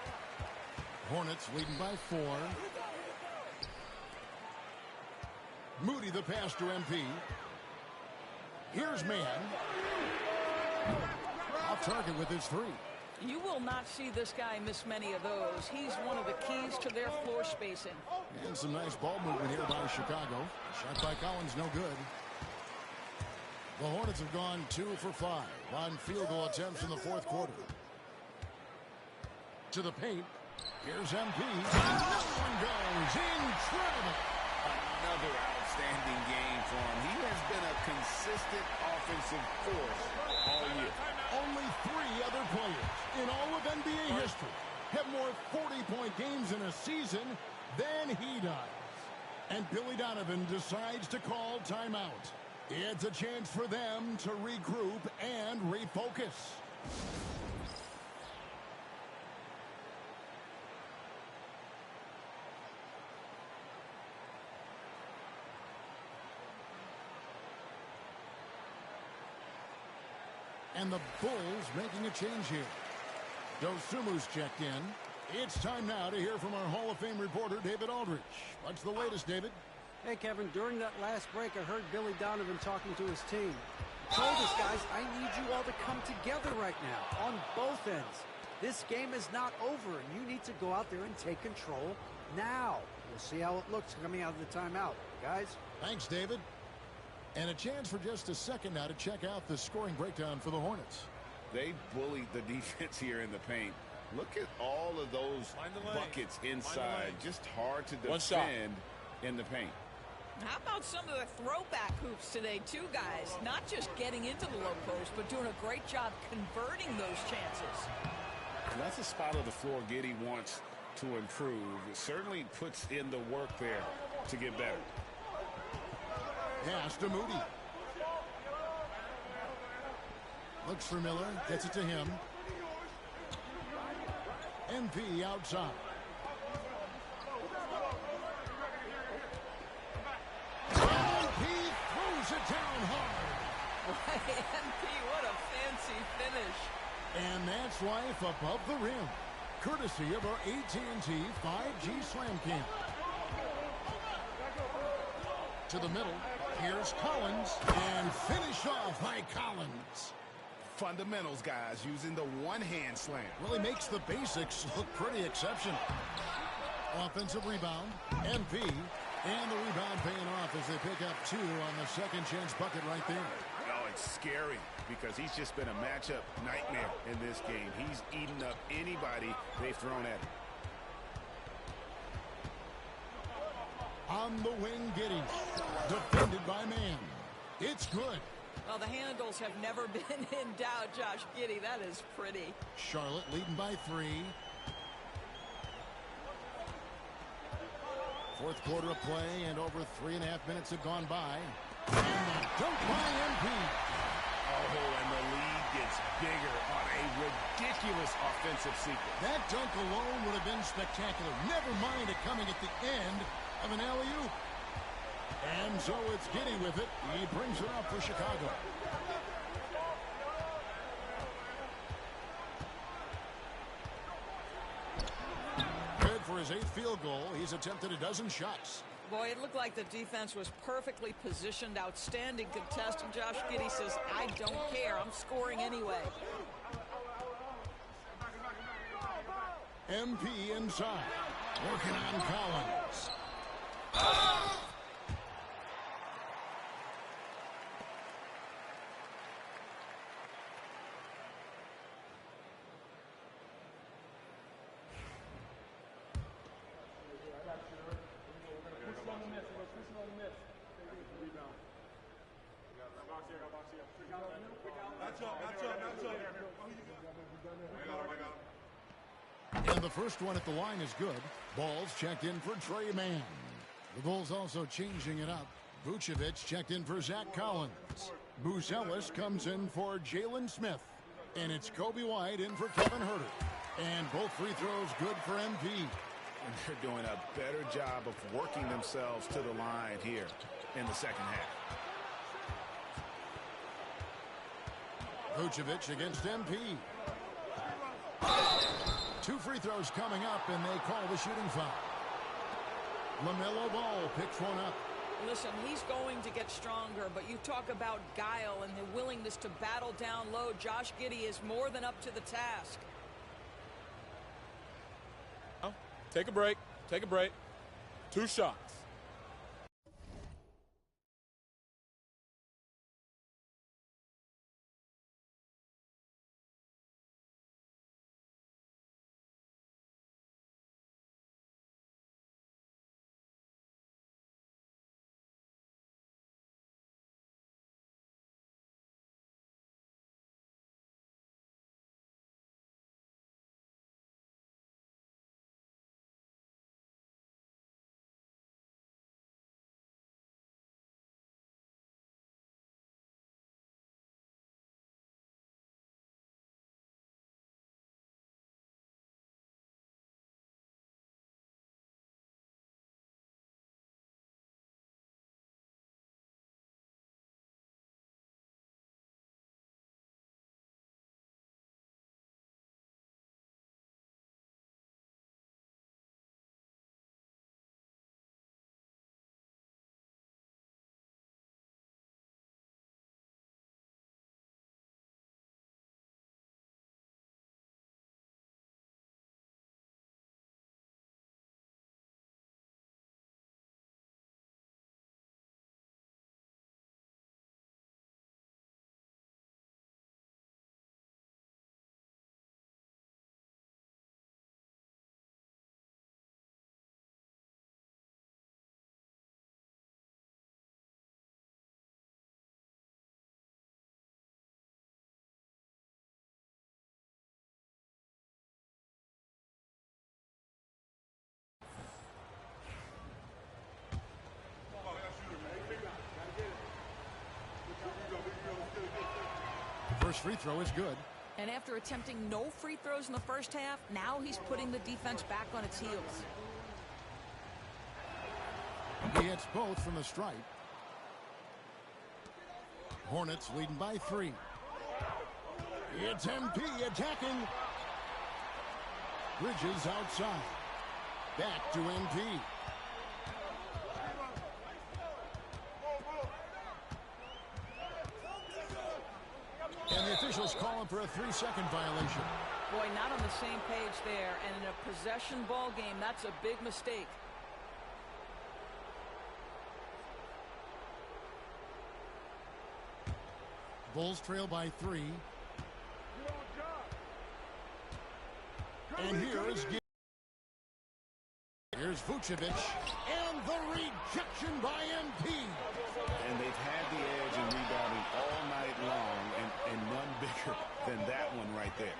Hornets leading by 4. Moody the pass to MP. Here's Mann. Off target with his 3. You will not see this guy miss many of those. He's one of the keys to their floor spacing. And some nice ball movement here by Chicago. Shot by Collins, no good. The Hornets have gone 2 for 5 on field goal attempts in the fourth quarter. To the paint. Here's MP. No one goes. Incredible. Another outstanding game for him. He has been a consistent offensive force all year. Only 3 other players in all of NBA history have more 40-point games in a decides to call timeout. It's a chance for them to regroup and refocus. And the Bulls making a change here. Dosumu's checked in. It's time now to hear from our Hall of Fame reporter, David Aldridge. What's the latest, David? Hey, Kevin, during that last break, I heard Billy Donovan talking to his team. He told us, guys, I need you all to come together right now on both ends. This game is not over, and you need to go out there and take control now. We'll see how it looks coming out of the timeout. Guys? Thanks, David. And a chance for just a second now to check out the scoring breakdown for the Hornets. They bullied the defense here in the paint. Look at all of those buckets inside. Just hard to defend in the paint. How about some of the throwback hoops today, too, guys? Not just getting into the low post, but doing a great job converting those chances. And that's a spot of the floor Giddey wants to improve. It certainly puts in the work there to get better. Pass to Moody. Looks for Miller. Gets it to him. MP outside. MP throws it down hard. MP, what a fancy finish. And that's life above the rim. Courtesy of our AT&T 5G Slam Cam. To the middle. Here's Collins. And finish off by Collins. Fundamentals, guys, using the one-hand slam. Really makes the basics look pretty exceptional. Offensive rebound. MP. And the rebound paying off as they pick up 2 on the second chance bucket right there. Oh, it's scary because he's just been a matchup nightmare in this game. He's eaten up anybody they've thrown at him. On the wing, Giddey. Defended by man. It's good. Well, the handles have never been in doubt, Josh Giddey. That is pretty. Charlotte leading by 3. Fourth quarter of play, and over 3.5 minutes have gone by. And the dunk by MP. Oh, and the lead gets bigger on a ridiculous offensive sequence. That dunk alone would have been spectacular. Never mind it coming at the end of an alley-oop. And so it's Giddey with it. He brings it up for Chicago. Good for his 8th field goal. He's attempted a dozen shots. Boy, it looked like the defense was perfectly positioned. Outstanding contest. And Josh Giddey says, I don't care. I'm scoring anyway. MP inside. Working on Collins. And the first one at the line is good. Ball's checked in for Trey Mann. The Bulls also changing it up. Vucevic checked in for Zach Collins. Buzelis comes in for Jalen Smith. And it's Kobe White in for Kevin Huerter. And both free throws good for MP. And they're doing a better job of working themselves to the line here in the second half. Vucevic against MP. 2 free throws coming up, and they call the shooting foul. LaMelo Ball picks one up. Listen, he's going to get stronger, but you talk about guile and the willingness to battle down low. Josh Giddey is more than up to the task. Take a break. Take a break. 2 shots. First free throw is good. And after attempting no free throws in the first half, now he's putting the defense back on its heels. He hits both from the stripe. Hornets leading by 3. It's MP attacking. Bridges outside. Back to MP. And the officials calling for a 3-second violation. Boy, not on the same page there. And in a possession ball game, that's a big mistake. Bulls trail by 3. And here's Vucevic. And the rejection by MP. And they've had the edge in rebounding all night long, and none bigger than that one right there.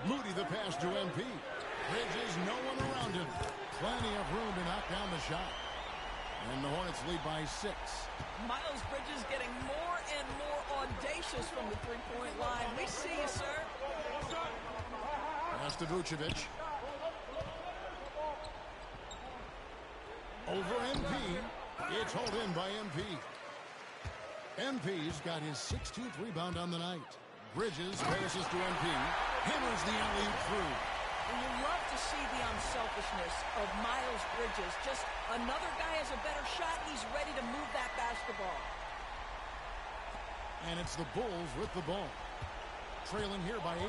Moody the pass to MP. Bridges, no one around him. Plenty of room to knock down the shot. And the Hornets lead by 6. Miles Bridges getting more and more audacious from the three-point line. We see you, sir. Pass to Vucevic. Over MP. It's hauled in by MP. MP's got his 16th rebound on the night. Bridges passes to MP. Hammers the alley-oop through. And you love to see the unselfishness of Miles Bridges. Just another guy has a better shot. He's ready to move that basketball. And it's the Bulls with the ball. Trailing here by 8.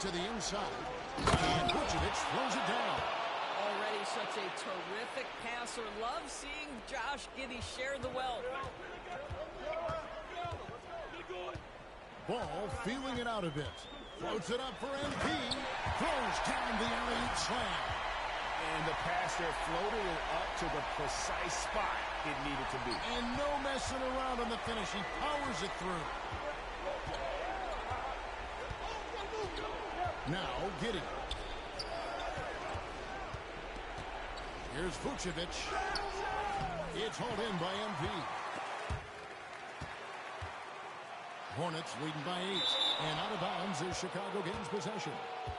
To the inside. And Vucevic throws it down. Already such a terrific passer. Love seeing Josh Giddey share the wealth. Ball feeling it out a bit. Floats it up for MP. Throws down the alley-oop slam. And the pass there floated it up to the precise spot it needed to be. And no messing around on the finish. He powers it through. Now Giddey. Here's Vucevic. It's hauled in by MP. Hornets leading by 8. And out of bounds is Chicago gains possession.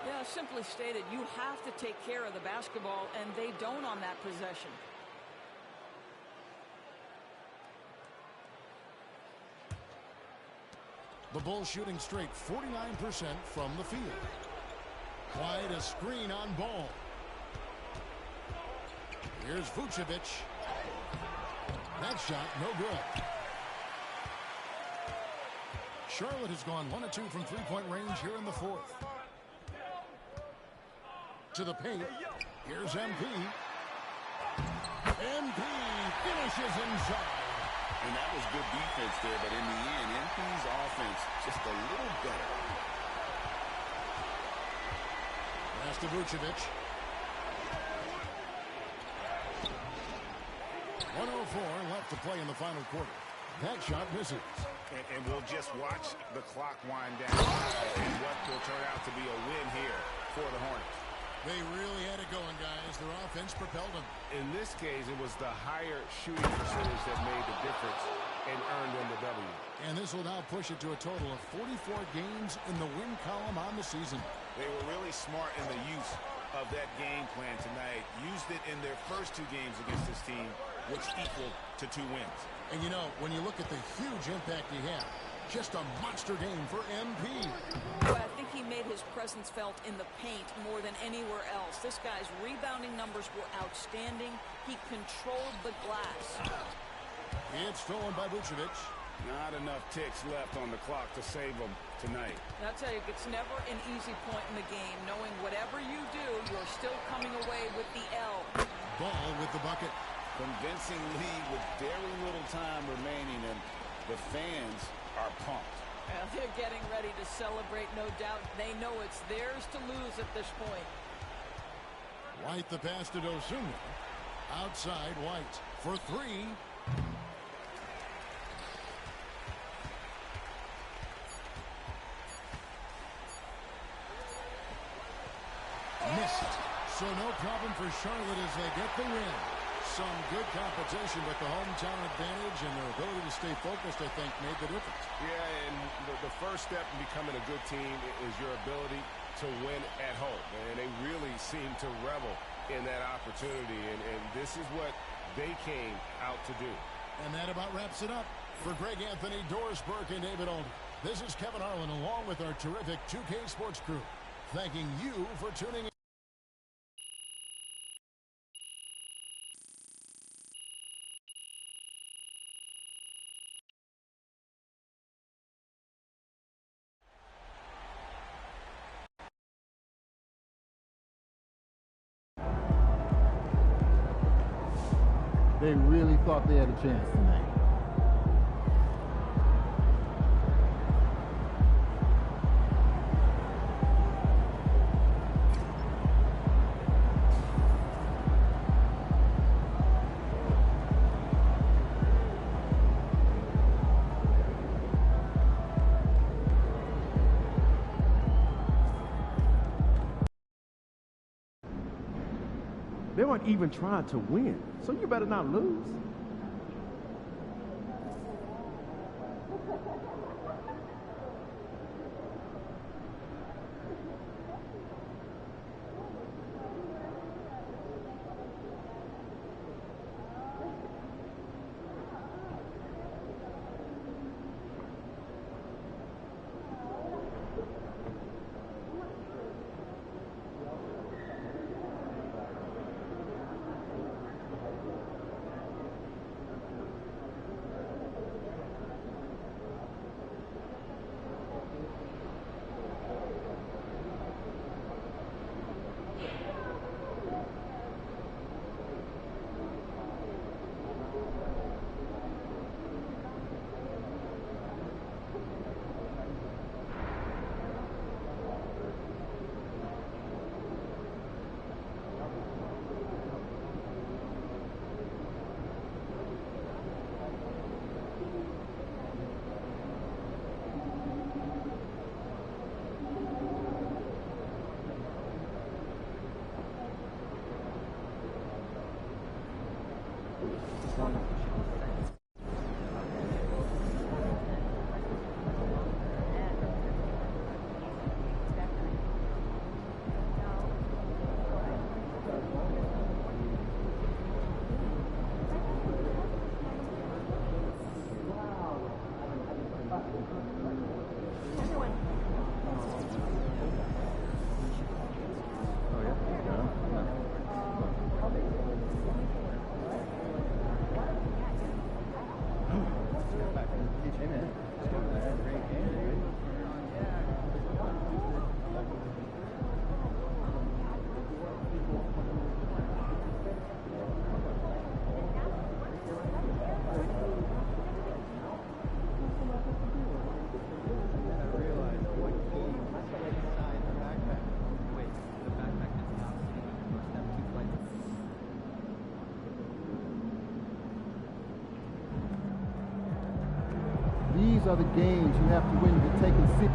Yeah, simply stated, you have to take care of the basketball, and they don't on that possession. The Bulls shooting straight 49% from the field. Quite a screen on Ball. Here's Vucevic. That shot, no good. Charlotte has gone 1 of 2 from three-point range here in the 4th. To the paint. Here's MP. MP finishes inside. And that was good defense there, but in the end, MP's offense just a little better. Pass to Vucevic. 1:04 left to play in the final quarter. That shot misses. And we'll just watch the clock wind down and what will turn out to be a win here for the Hornets. They really had it going, guys. Their offense propelled them. In this case, it was the higher shooting percentage that made the difference and earned them the W. And this will now push it to a total of 44 games in the win column on the season. They were really smart in the use of that game plan tonight. Used it in their first 2 games against this team, which equaled to 2 wins. And you know, when you look at the huge impact he had, just a monster game for MP. Well, I think he made his presence felt in the paint more than anywhere else. This guy's rebounding numbers were outstanding. He controlled the glass. It's stolen by Vucevic. Not enough ticks left on the clock to save them tonight. And I'll tell you, it's never an easy point in the game, knowing whatever you do, you're still coming away with the L. Ball with the bucket. Convincing lead with very little time remaining, and the fans are pumped. Well, they're getting ready to celebrate, no doubt. They know it's theirs to lose at this point. White the pass to Dosunmu. Outside White for 3. Missed. So no problem for Charlotte as they get the win. some good competition, but the hometown advantage and their ability to stay focused, I think, made the difference. Yeah, and the first step in becoming a good team is your ability to win at home. And they really seem to revel in that opportunity, and this is what they came out to do. And that about wraps it up. For Greg Anthony, Doris Burke, and David Alden, this is Kevin Harlan along with our terrific 2K Sports crew, thanking you for tuning in. They really thought they had a chance tonight. They weren't even trying to win, so you better not lose. These are the games you have to win to take a seat.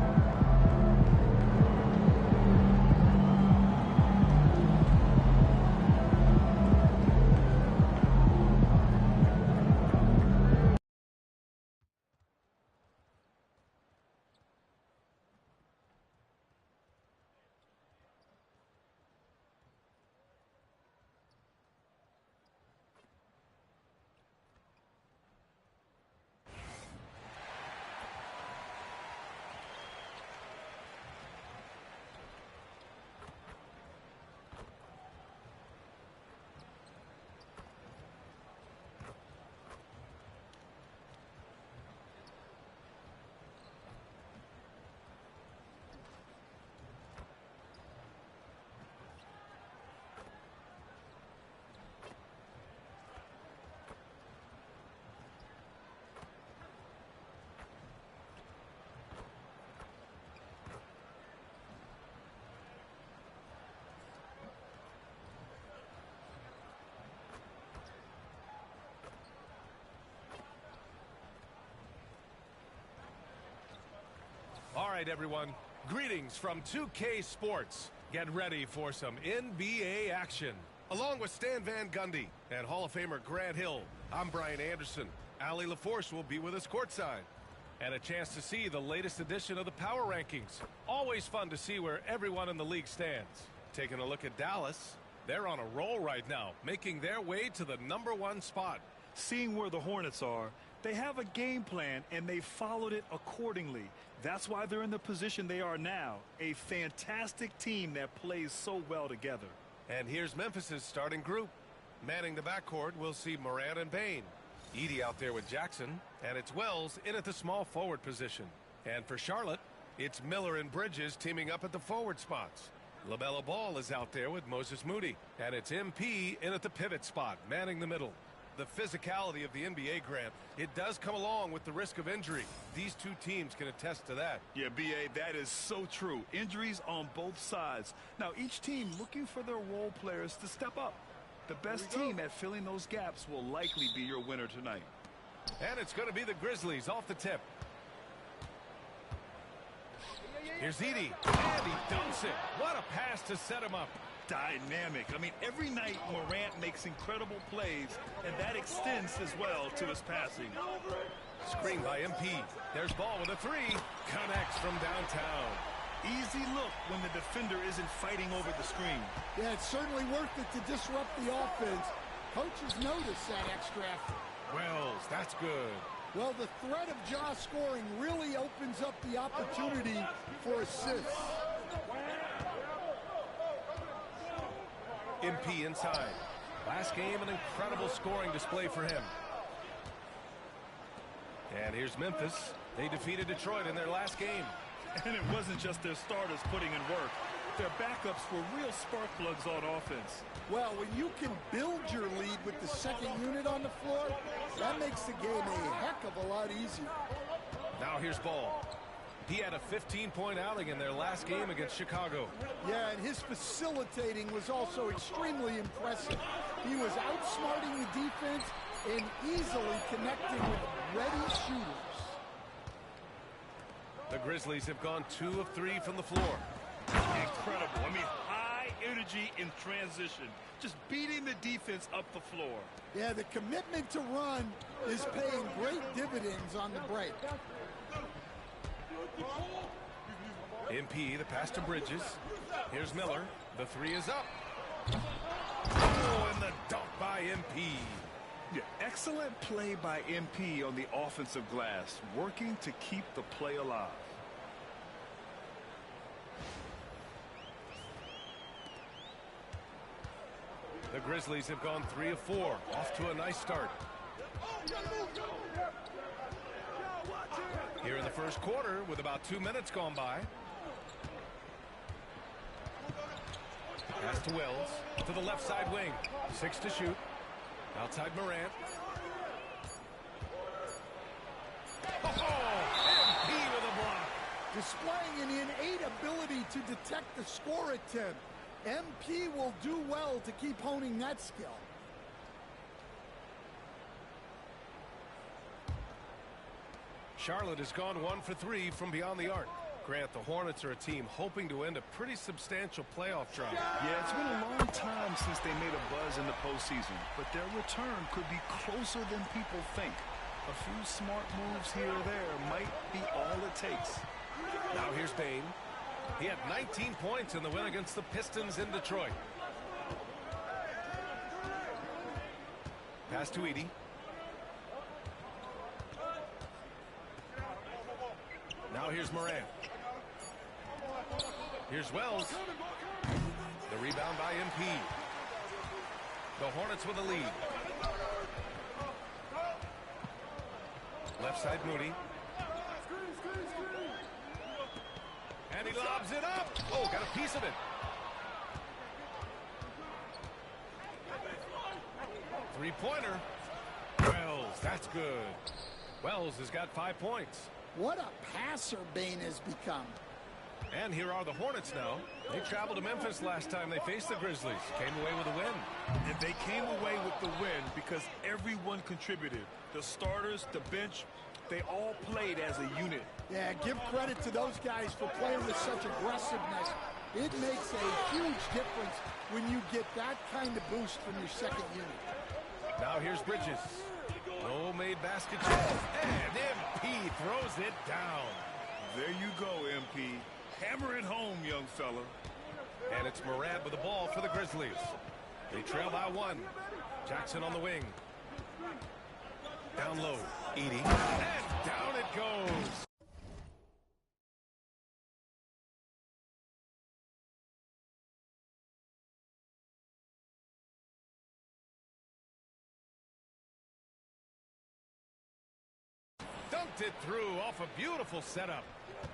All right, everyone. Greetings from 2K Sports. Get ready for some NBA action. Along with Stan Van Gundy and Hall of Famer Grant Hill, I'm Brian Anderson. Allie LaForce will be with us courtside. And a chance to see the latest edition of the Power Rankings. Always fun to see where everyone in the league stands. Taking a look at Dallas. They're on a roll right now, making their way to the #1 spot. Seeing where the Hornets are, they have a game plan, and they followed it accordingly. That's why they're in the position they are now. A fantastic team that plays so well together. And here's Memphis's starting group. Manning the backcourt, we'll see Morant and Bane. Edey out there with Jackson, and it's Wells in at the small forward position. And for Charlotte, it's Miller and Bridges teaming up at the forward spots. LaMelo Ball is out there with Moses Moody, and it's MP in at the pivot spot, manning the middle. The physicality of the NBA, Grant, it does come along with the risk of injury. These two teams can attest to that. Yeah, B.A., that is so true. Injuries on both sides. Now, each team looking for their role players to step up. The best team at filling those gaps will likely be your winner tonight. And it's going to be the Grizzlies off the tip. Here's Edey, and he dunks it. What a pass to set him up. Dynamic. I mean, every night Morant makes incredible plays, and that extends as well to his passing. Screen by MP. There's Ball with a three. Connects from downtown. Easy look when the defender isn't fighting over the screen. Yeah, it's certainly worth it to disrupt the offense. Coaches notice that extra effort. Wells, that's good. Well, the threat of Ja scoring really opens up the opportunity for assists. MP inside. Last game, an incredible scoring display for him. And here's Memphis. They defeated Detroit in their last game. And it wasn't just their starters putting in work. Their backups were real spark plugs on offense. Well, when you can build your lead with the second unit on the floor, that makes the game a heck of a lot easier. Now here's Ball. He had a 15-point outing in their last game against Chicago. Yeah, and his facilitating was also extremely impressive. He was outsmarting the defense and easily connecting with ready shooters. The Grizzlies have gone 2 of 3 from the floor. Incredible. I mean, high energy in transition. Just beating the defense up the floor. Yeah, the commitment to run is paying great dividends on the break. MP, the pass to Bridges. Here's Miller. The three is up. Oh, and the dunk by MP. Yeah, excellent play by MP on the offensive glass, working to keep the play alive. The Grizzlies have gone 3 of 4, off to a nice start. Here in the first quarter with about 2 minutes gone by. Pass to Wells, to the left side wing. 6 to shoot. Outside Morant. Oh, MP with a block. Displaying an innate ability to detect the score attempt. MP will do well to keep honing that skill. Charlotte has gone 1 for 3 from beyond the arc. Grant, the Hornets are a team hoping to end a pretty substantial playoff drive. Yeah, it's been a long time since they made a buzz in the postseason, but their return could be closer than people think. A few smart moves here or there might be all it takes. Now here's Bane. He had 19 points in the win against the Pistons in Detroit. Pass to Edey. Now here's Morant. Here's Wells. The rebound by MP. The Hornets with the lead. Left side Moody. And he lobs it up. Oh, got a piece of it. Three-pointer. Wells, that's good. Wells has got 5 points. What a passer Bane has become. And here are the Hornets now. They traveled to Memphis last time they faced the Grizzlies. Came away with a win. And they came away with the win because everyone contributed. The starters, the bench, they all played as a unit. Yeah, give credit to those guys for playing with such aggressiveness. It makes a huge difference when you get that kind of boost from your second unit. Now here's Bridges. Low-made basket chance, and MP throws it down. There you go, MP. Hammer it home, young fella. And it's Morant with the ball for the Grizzlies. They trail by 1. Jackson on the wing. Down low. Edie. And down it goes. Dunked it through off a beautiful setup.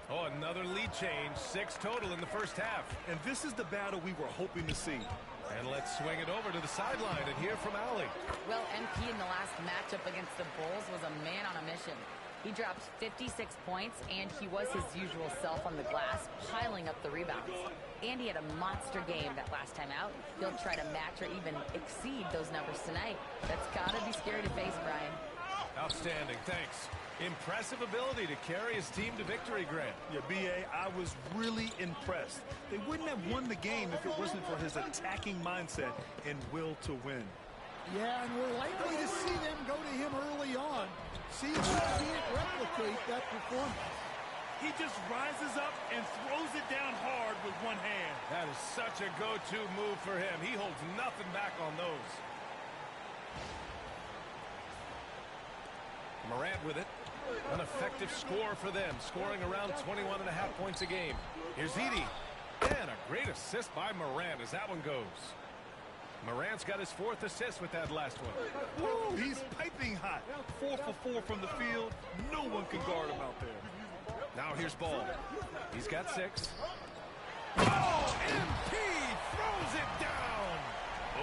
Oh, another lead change. 6 total in the first half. And this is the battle we were hoping to see. And let's swing it over to the sideline and hear from Allie. Well, MP in the last matchup against the Bulls was a man on a mission. He dropped 56 points, and he was his usual self on the glass, piling up the rebounds. And he had a monster game that last time out. He'll try to match or even exceed those numbers tonight. That's got to be scary to face, Brian. Outstanding, thanks. Impressive ability to carry his team to victory, Grant. Yeah, B.A., I was really impressed. They wouldn't have won the game if it wasn't for his attacking mindset and will to win. Yeah, and we're likely to see them go to him early on. See if he can't replicate that performance. He just rises up and throws it down hard with one hand. That is such a go-to move for him. He holds nothing back on those. Morant with it. An effective score for them, scoring around 21.5 points a game. Here's Edie. And a great assist by Morant as that one goes. Morant's got his 4th assist with that last one. Woo, he's piping hot. 4 for 4 from the field. No one can guard him out there. Now here's Ball. He's got 6. Oh, MP throws it down.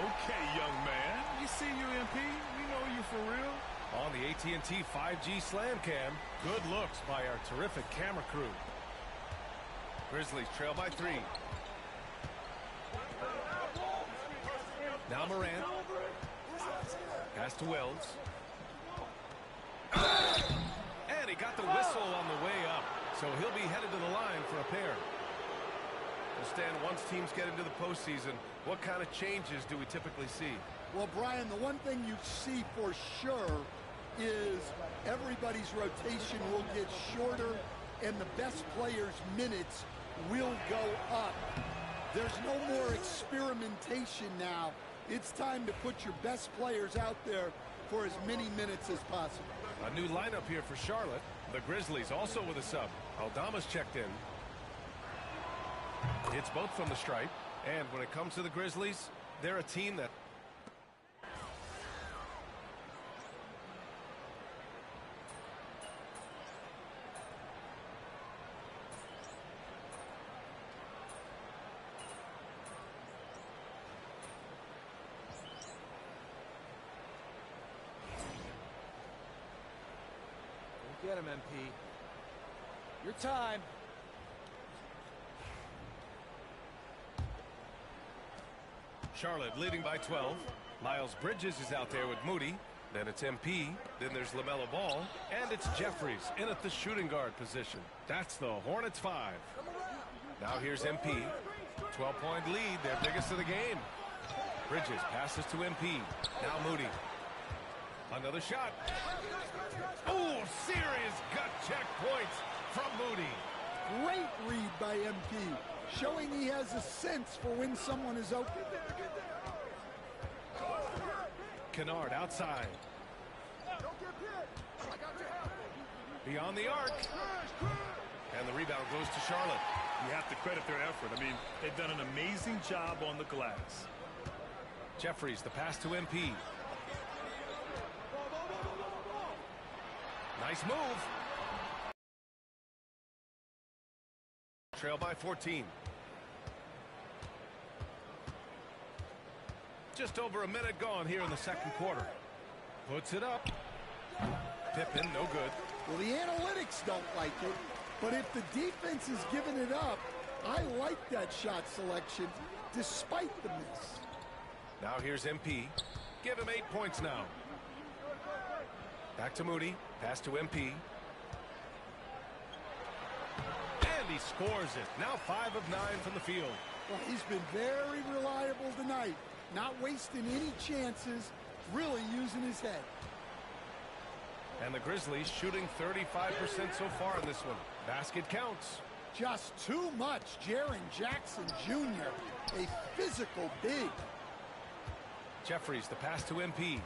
Okay, young man. You see you, MP. We know you for real. On the AT&T 5G Slam Cam, good looks by our terrific camera crew. Grizzlies trail by 3. Now Morant. Pass to Wells. And he got the whistle on the way up, so he'll be headed to the line for a pair. Understand, once teams get into the postseason, what kind of changes do we typically see? Well, Brian, the one thing you see for sure is everybody's rotation will get shorter and the best players' minutes will go up. There's no more experimentation now. It's time to put your best players out there for as many minutes as possible. A new lineup here for Charlotte. The Grizzlies also with a sub. Aldama's checked in. It's both from the stripe. And when it comes to the Grizzlies, they're a team that Get him, MP. Your time. Charlotte leading by 12. Miles Bridges is out there with Moody. Then it's MP. Then there's LaMelo Ball. And it's Jeffries in at the shooting guard position. That's the Hornets 5. Now here's MP. 12-point lead, their biggest of the game. Bridges passes to MP. Now Moody. Another shot. Oh, serious gut check points from Moody. Great read by MP, showing he has a sense for when someone is open. Kennard outside. Beyond the arc. And the rebound goes to Charlotte. You have to credit their effort. I mean, they've done an amazing job on the glass. Jeffries, the pass to MP. Nice move. Trail by 14. Just over a minute gone here in the second quarter. Puts it up. Pippen, no good. Well, the analytics don't like it, but if the defense is giving it up, I like that shot selection despite the miss. Now here's MP. Give him 8 points now. Back to Moody. Pass to MP. And he he scores it. Now 5 of 9 from the field. Well, he's been very reliable tonight. Not wasting any chances, really using his head. And the Grizzlies shooting 35% so far in this one. Basket counts. Just too much. Jaren Jackson Jr., a physical big. Jeffries, the pass to MP.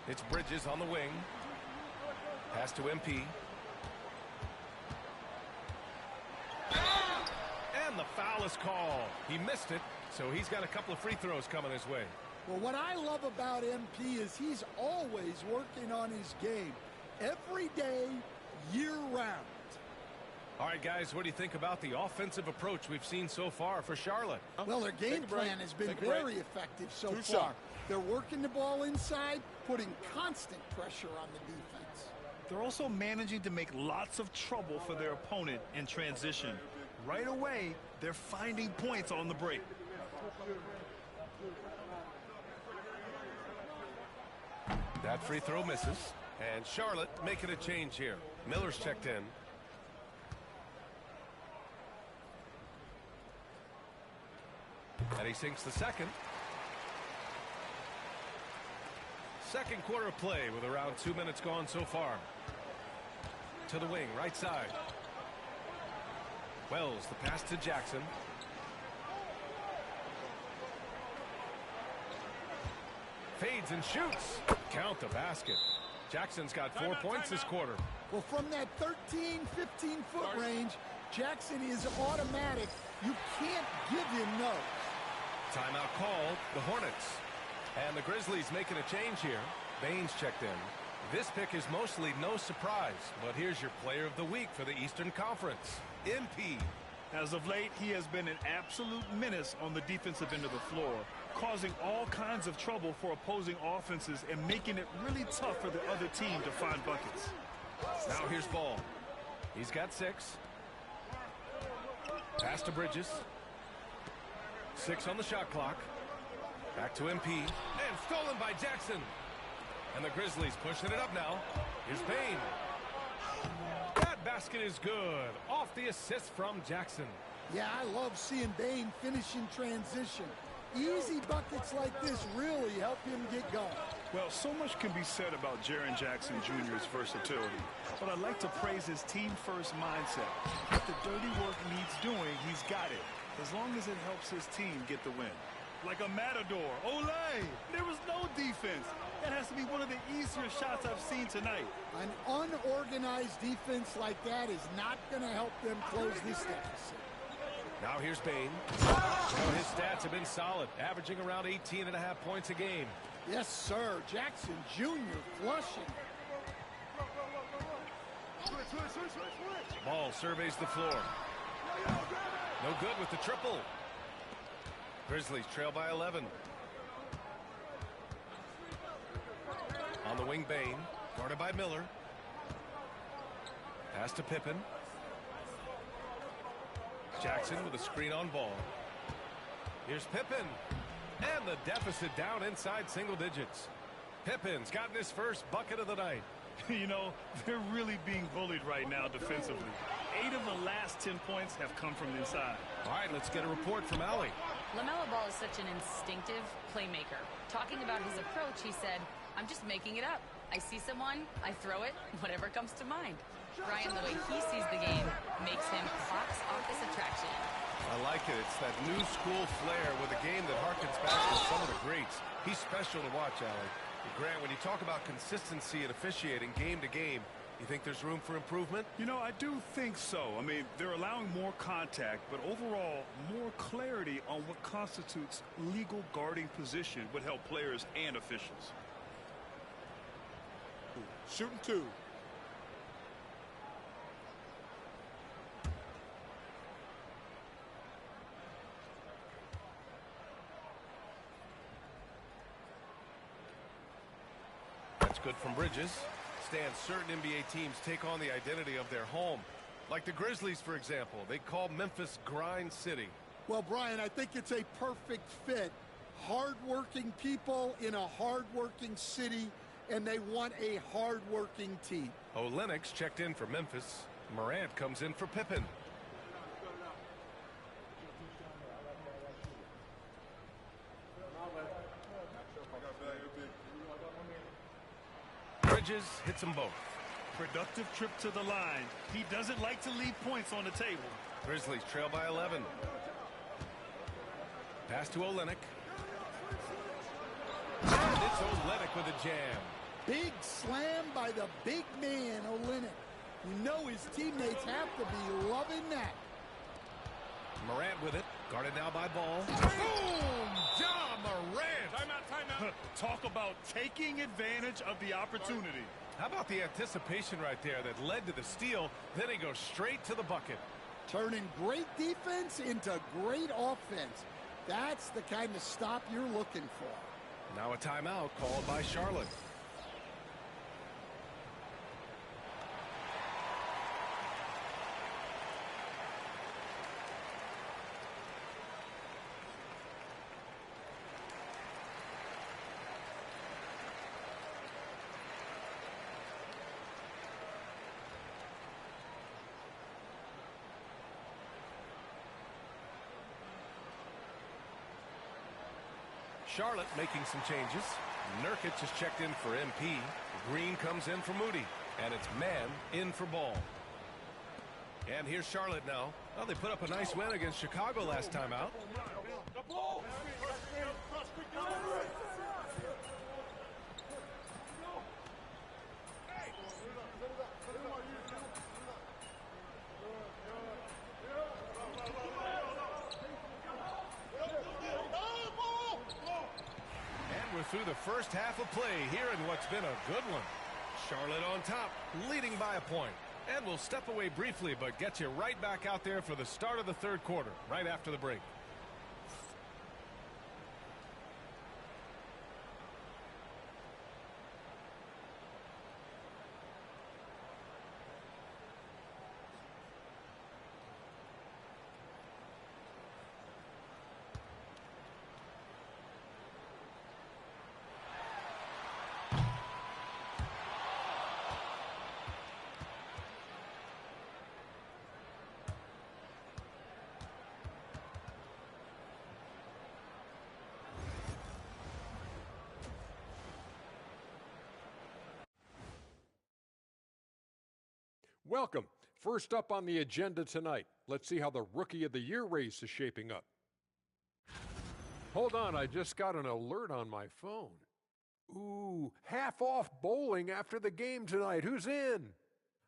It's Bridges on the wing. Pass to MP. And the foul is called. He missed it, so he's got a couple of free throws coming his way. Well, what I love about MP is he's always working on his game. Every day, year-round. All right, guys, what do you think about the offensive approach we've seen so far for Charlotte? Well, their game plan has been very effective so far. They're working the ball inside, putting constant pressure on the defense. They're also managing to make lots of trouble for their opponent in transition. Right away, they're finding points on the break. That free throw misses. And Charlotte making a change here. Miller's checked in. And he sinks the second. Second quarter of play with around 2 minutes gone so far. To the wing, right side. Wells, the pass to Jackson. Fades and shoots. Count the basket. Jackson's got 4 points this quarter. Well, from that 13, 15-foot range, Jackson is automatic. You can't give him no. Timeout called, the Hornets. And the Grizzlies making a change here. Baines checked in. This pick is mostly no surprise, but here's your player of the week for the Eastern Conference, MP. As of late, he has been an absolute menace on the defensive end of the floor, causing all kinds of trouble for opposing offenses and making it really tough for the other team to find buckets. Now here's Ball. He's got 6. Pass to Bridges. 6 on the shot clock. Back to MP. And stolen by Jackson. And the Grizzlies pushing it up now. Here's Payne. That basket is good. Off the assist from Jackson. Yeah, I love seeing Bain finish in transition. Easy buckets like this really help him get going. Well, so much can be said about Jaren Jackson Jr.'s versatility, but I'd like to praise his team-first mindset. If the dirty work needs doing, he's got it, as long as it helps his team get the win. Like a matador. Olay! There was no defense. That has to be one of the easier shots I've seen tonight. An unorganized defense like that is not going to help them close this deficit. Now here's Bain. Well, his stats have been solid, averaging around 18.5 points a game. Yes, sir. Jackson Jr. flushing. Ball surveys the floor. No good with the triple. Grizzlies trail by 11. On the wing, Bain, guarded by Miller. Pass to Pippen. Jackson with a screen on Ball. Here's Pippen. And the deficit down inside single digits. Pippen's gotten his first bucket of the night. You know, they're really being bullied right now defensively. 8 of the last 10 points have come from inside. All right, let's get a report from Allie. LaMelo Ball is such an instinctive playmaker. Talking about his approach, he said, "I'm just making it up. I see someone, I throw it, whatever comes to mind." Brian, the way he sees the game makes him box office attraction. I like it. It's that new school flair with a game that harkens back to some of the greats. He's special to watch, Allie. Grant, when you talk about consistency and officiating game to game, you think there's room for improvement? You know, I do think so. I mean, they're allowing more contact, but overall, more clarity on what constitutes legal guarding position would help players and officials. Shooting 2. That's good from Bridges. Stan, certain NBA teams take on the identity of their home. Like the Grizzlies, for example. They call Memphis Grind City. Well, Brian, I think it's a perfect fit. Hard-working people in a hard-working city. and they want a hard-working team. Olenek's checked in for Memphis. Morant comes in for Pippen. Bridges hits them both. Productive trip to the line. He doesn't like to leave points on the table. Grizzlies trail by 11. Pass to Olenek. And it's Olenek with a jam. Big slam by the big man, Olenek. You know his teammates have to be loving that. Morant with it. Guarded now by Ball. Boom! Ja Morant! Timeout. Talk about taking advantage of the opportunity. How about the anticipation right there that led to the steal? Then he goes straight to the bucket. Turning great defense into great offense. That's the kind of stop you're looking for. Now a timeout called by Charlotte. Charlotte making some changes. Nurkic is checked in for MP. Green comes in for Moody. And it's man in for Ball. And here's Charlotte now. Well, they put up a nice win against Chicago last time out. Through the first half of play here in what's been a good one. Charlotte on top, leading by a point. And we'll step away briefly, but get you right back out there for the start of the third quarter, right after the break. Welcome. First up on the agenda tonight, let's see how the Rookie of the Year race is shaping up. Hold on, I just got an alert on my phone. Ooh, half off bowling after the game tonight. Who's in?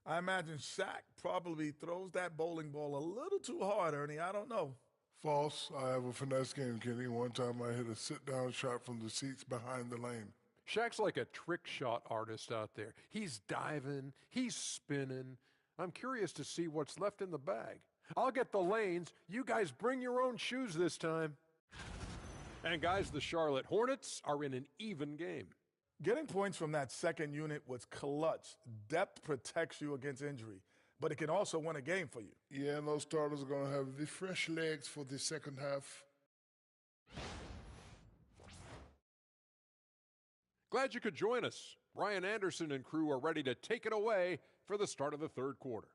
I imagine Shaq probably throws that bowling ball a little too hard, Ernie. I don't know. False. I have a finesse game, Kenny. One time I hit a sit-down shot from the seats behind the lane. Shaq's like a trick shot artist out there. He's diving, he's spinning. I'm curious to see what's left in the bag. I'll get the lanes. You guys bring your own shoes this time. And guys, the Charlotte Hornets are in an even game. Getting points from that second unit was clutch. Depth protects you against injury, but it can also win a game for you. Yeah, and those starters are going to have the fresh legs for the second half. Glad you could join us. Brian Anderson and crew are ready to take it away for the start of the third quarter.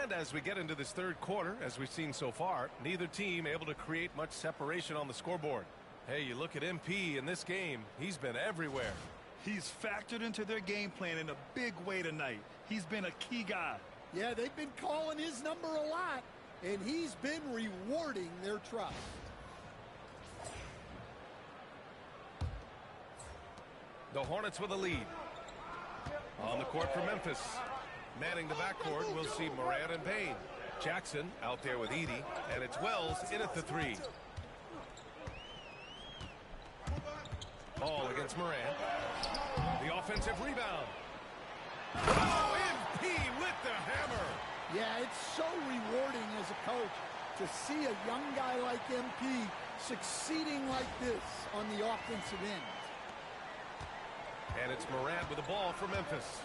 And as we get into this third quarter, as we've seen so far, neither team able to create much separation on the scoreboard. Hey, you look at MP in this game, he's been everywhere. He's factored into their game plan in a big way tonight. He's been a key guy. Yeah, they've been calling his number a lot, and he's been rewarding their trust. The Hornets with a lead. On the court for Memphis. Manning the backcourt, we'll see Morant and Payne. Jackson out there with Edey, and it's Wells in at the three. Ball against Morant. The offensive rebound. Oh, MP with the hammer. Yeah, it's so rewarding as a coach to see a young guy like MP succeeding like this on the offensive end. And it's Morant with the ball for Memphis.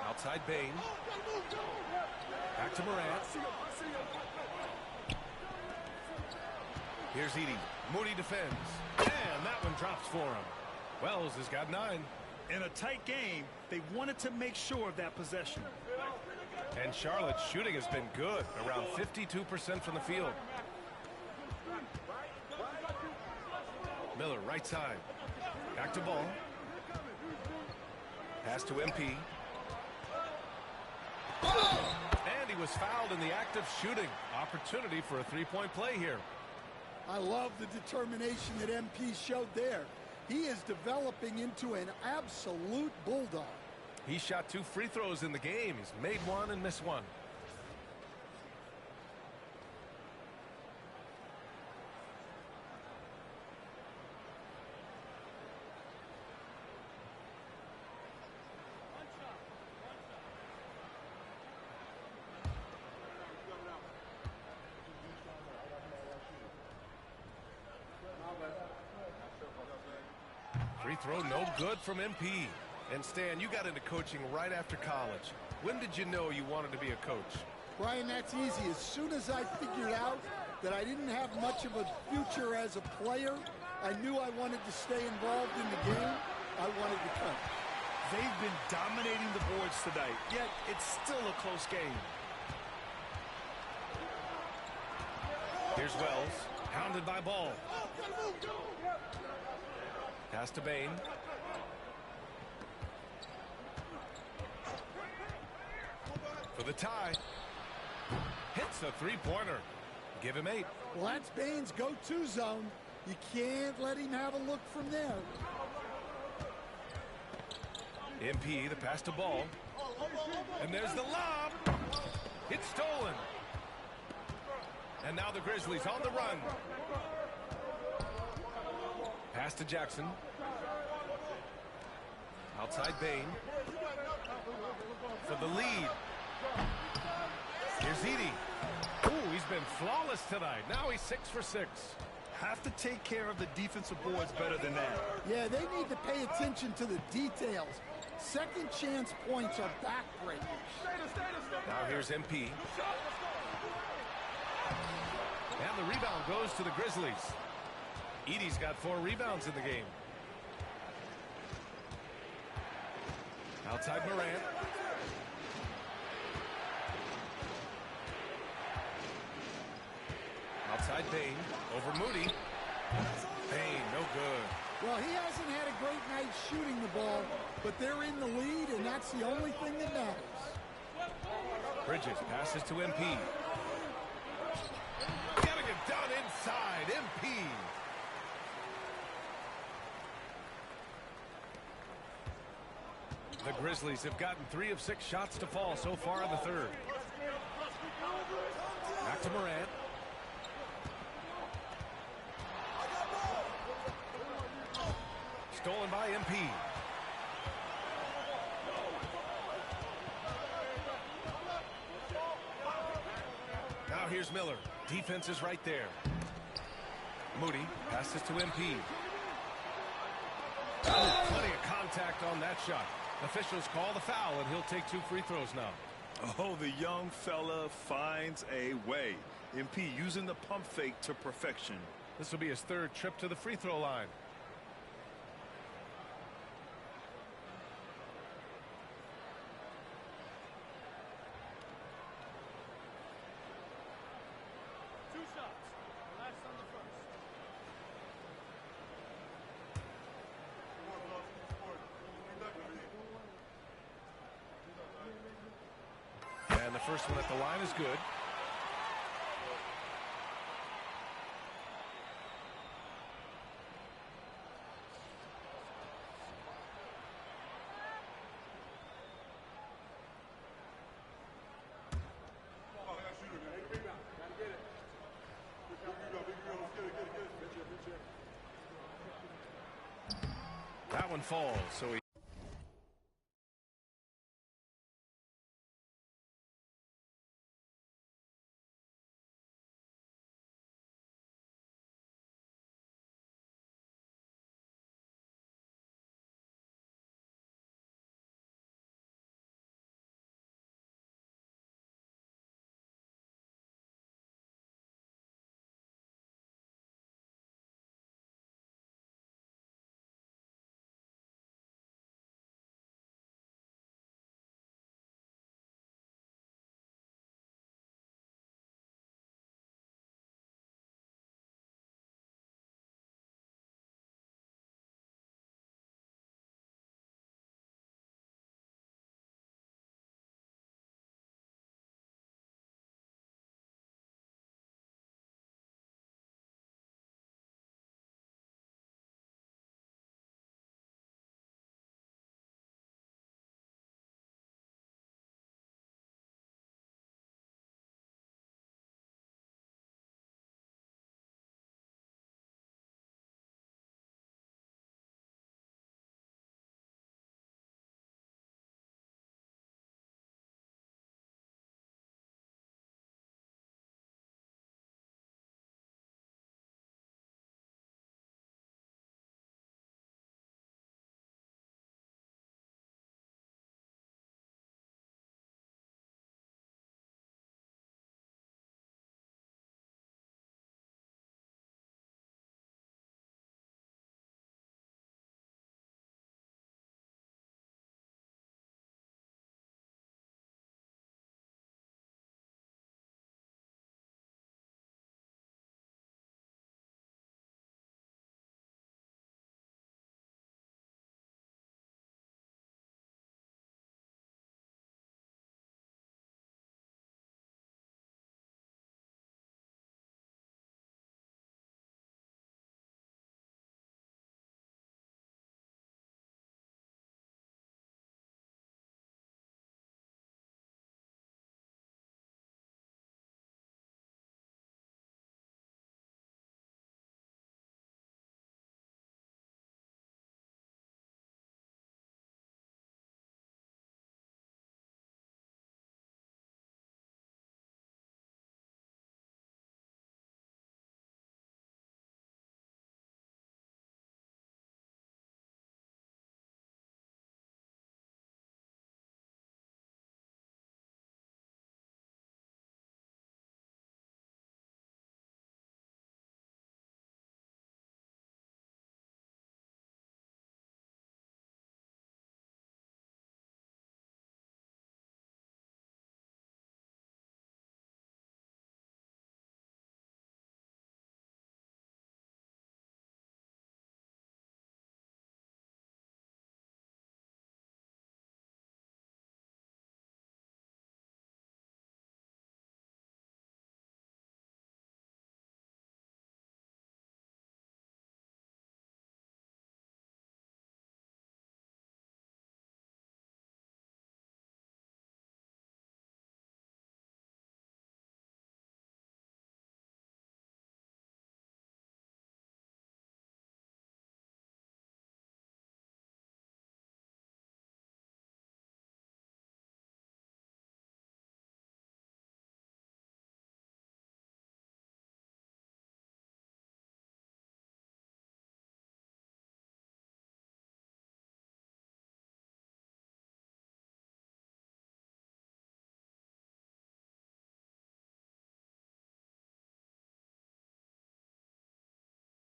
Outside Bain. Back to Morant. Here's Edey. Moody defends. And that one drops for him. Wells has got 9. In a tight game, they wanted to make sure of that possession. And Charlotte's shooting has been good, around 52% from the field. Miller, right side. Back to ball. Pass to MP. And he was fouled in the act of shooting. Opportunity for a three-point play here. I love the determination that MP showed there. He is developing into an absolute bulldog. He shot 2 free throws in the game. He's made 1 and missed 1. Free throw no good from MP. And Stan, you got into coaching right after college. When did you know you wanted to be a coach? Brian, that's easy. As soon as I figured out that I didn't have much of a future as a player, I knew I wanted to stay involved in the game. I wanted to coach. They've been dominating the boards tonight, yet it's still a close game. Here's Wells, hounded by Ball. Pass to Bain. For the tie. Hits a three-pointer. Give him 8. Well, that's Bain's go-to zone. You can't let him have a look from there. MP, the pass to Ball. And there's the lob. It's stolen. And now the Grizzlies on the run. Pass to Jackson. Outside Bain. For the lead. Here's Edey. Ooh, he's been flawless tonight. Now he's 6 for 6. Have to take care of the defensive boards better than that. Yeah, they need to pay attention to the details. Second chance points are backbreakers. Now here's MP. And the rebound goes to the Grizzlies. Edey's got 4 rebounds in the game. Outside Morant. Outside Bain. Over Moody. Bain, no good. Well, he hasn't had a great night shooting the ball, but they're in the lead, and that's the only thing that matters. Bridges passes to MP. Getting it done inside. MP. The Grizzlies have gotten 3 of 6 shots to fall so far in the third. Back to Morant. Stolen by MP. Now here's Miller. Defense is right there. Moody passes to MP. Oh, plenty of contact on that shot. Officials call the foul, and he'll take 2 free throws now. Oh, the young fella finds a way. MP using the pump fake to perfection. This will be his 3rd trip to the free throw line. And the first one at the line is good. That one falls, so he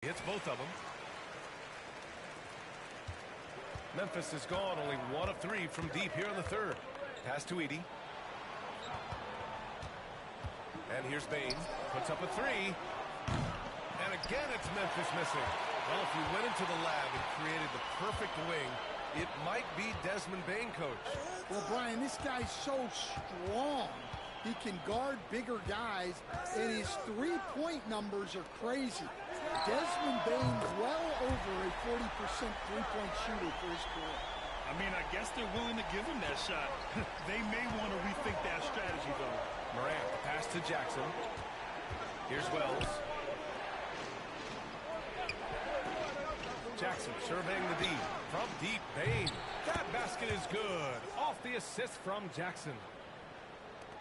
Hits both of them. Memphis is gone, only 1 of 3 from deep here in the third. Pass to Edey. And here's Bane. Puts up a 3. And again, it's Memphis missing. Well, if you went into the lab and created the perfect wing, it might be Desmond Bane, Coach. Well, Brian, this guy's so strong. He can guard bigger guys, and his three-point numbers are crazy. Desmond Bane well over a 40% three-point shooter for his career. I mean, I guess they're willing to give him that shot. They may want to rethink that strategy, though. Morant, the pass to Jackson. Here's Wells. Jackson surveying the D. From deep, Bane. That basket is good. Off the assist from Jackson.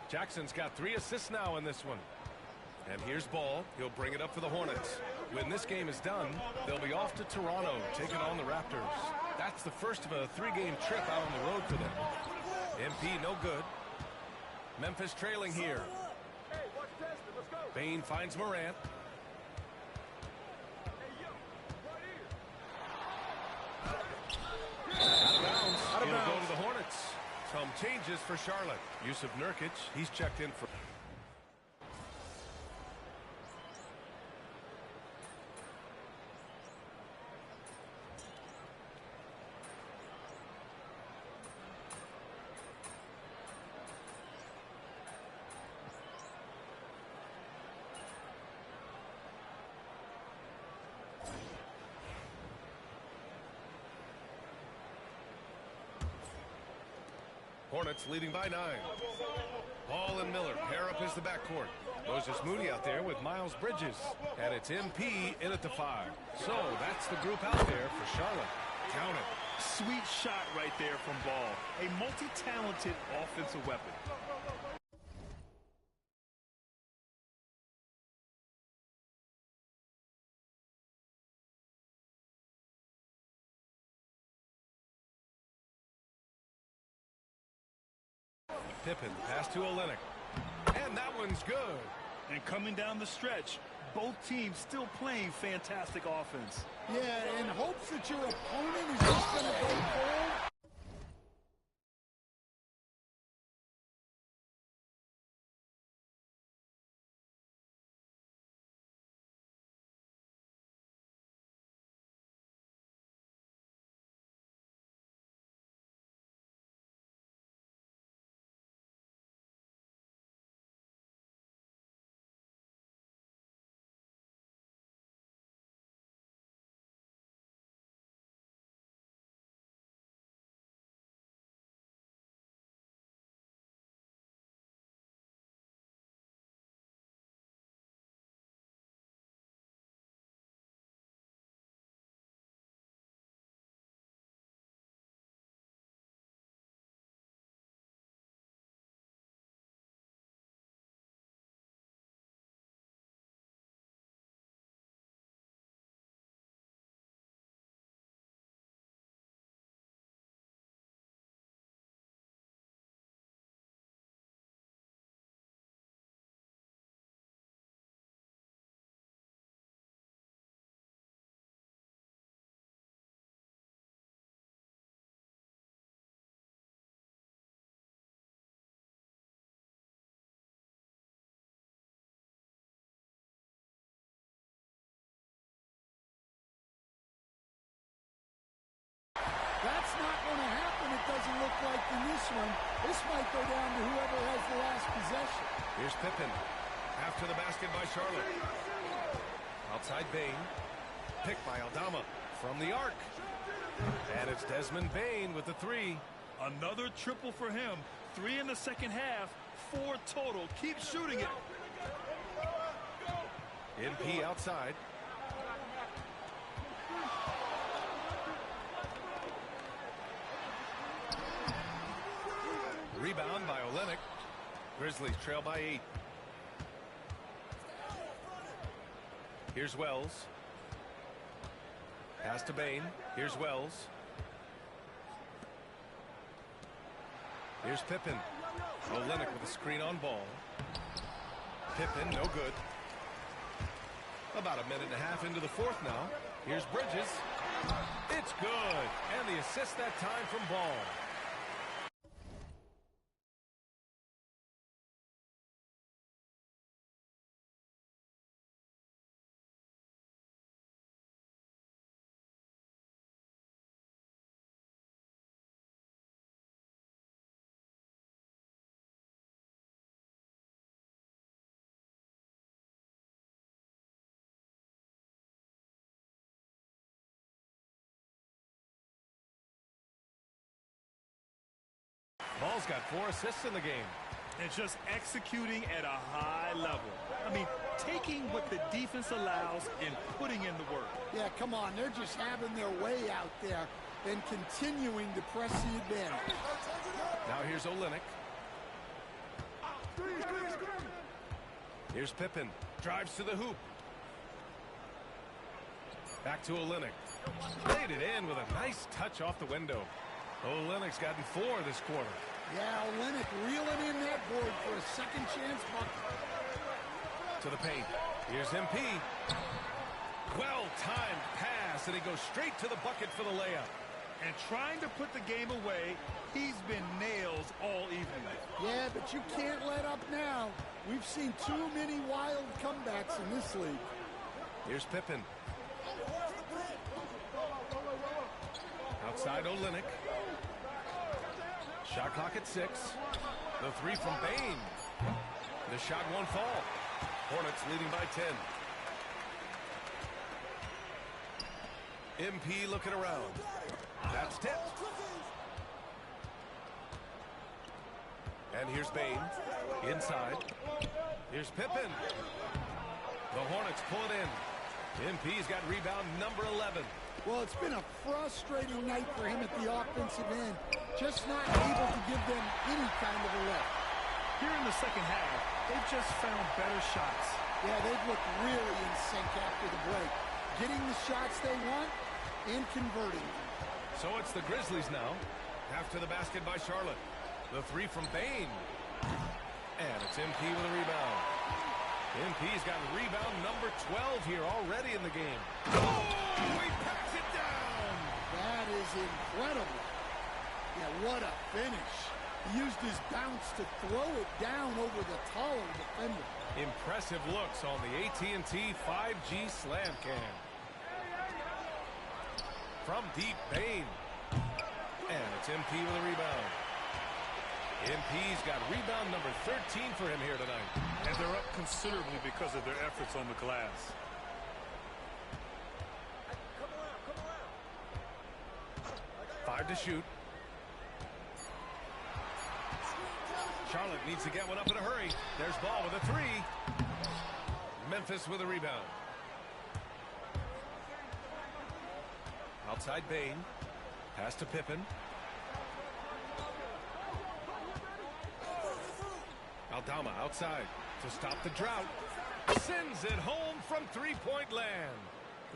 Jackson's got 3 assists now in this one. And here's Ball. He'll bring it up for the Hornets. When this game is done, they'll be off to Toronto, taking on the Raptors. That's the first of a 3-game trip out on the road for them. MP no good. Memphis trailing here. Bane finds Morant. Out of bounds. It'll go to the Hornets. Some changes for Charlotte. Yusuf Nurkic, he's checked in for... Hornets leading by 9. Ball and Miller pair up as the backcourt. Moses Moody out there with Miles Bridges. And it's MP in at the 5. So that's the group out there for Charlotte. Count it. Sweet shot right there from Ball. A multi-talented offensive weapon. Pippen, pass to Olynyk. And that one's good. And coming down the stretch, both teams still playing fantastic offense. Yeah, in hopes that your opponent is just going to go cold. That's not going to happen, it doesn't look like, in this one. This might go down to whoever has the last possession. Here's Pippen. After the basket by Charlotte. Outside Bane. Picked by Aldama from the arc. And it's Desmond Bane with the 3. Another triple for him. 3 in the second half. 4 total. Keep shooting it. MP outside. Rebound by Olynyk. Grizzlies trail by 8. Here's Wells. Pass to Bane. Here's Wells. Here's Pippen. Olynyk with a screen on Ball. Pippen, no good. About a minute and a half into the fourth now. Here's Bridges. It's good. And the assist that time from Ball. Ball's got 4 assists in the game. And just executing at a high level. I mean, taking what the defense allows and putting in the work. Yeah, come on. They're just having their way out there and continuing to press the advantage. Now here's Olynyk. Here's Pippen. Drives to the hoop. Back to Olynyk. Laid it in with a nice touch off the window. Olynyk's gotten 4 this quarter. Yeah, Olynyk reeling in that board for a second chance bucket. To the paint. Here's MP. Well-timed pass, and he goes straight to the bucket for the layup. And trying to put the game away, he's been nails all evening. Yeah, but you can't let up now. We've seen too many wild comebacks in this league. Here's Pippen. Outside Olynyk. Shot clock at 6. The 3 from Bane. The shot won't fall. Hornets leading by 10. MP looking around. That's tipped. And here's Bane. Inside. Here's Pippen. The Hornets pull it in. MP's got rebound number 11. Well, it's been a frustrating night for him at the offensive end. Just not able to give them any kind of a lift. Here in the second half, they've just found better shots. Yeah, they've looked really in sync after the break. Getting the shots they want and converting them. So it's the Grizzlies now. After the basket by Charlotte. The 3 from Bane. And it's MP with a rebound. MP's got rebound number 12 here already in the game. Oh, he packs it down. That is incredible. Yeah, what a finish. He used his bounce to throw it down over the taller defender. Impressive looks on the AT&T 5G Slam Cam. From deep, Bane. And it's MP with a rebound. MP's got rebound number 13 for him here tonight. And they're up considerably because of their efforts on the glass. 5 to shoot. Charlotte needs to get one up in a hurry. There's Ball with a 3. Memphis with a rebound. Outside Bane. Pass to Pippen. Aldama outside to stop the drought. Sends it home from three-point land.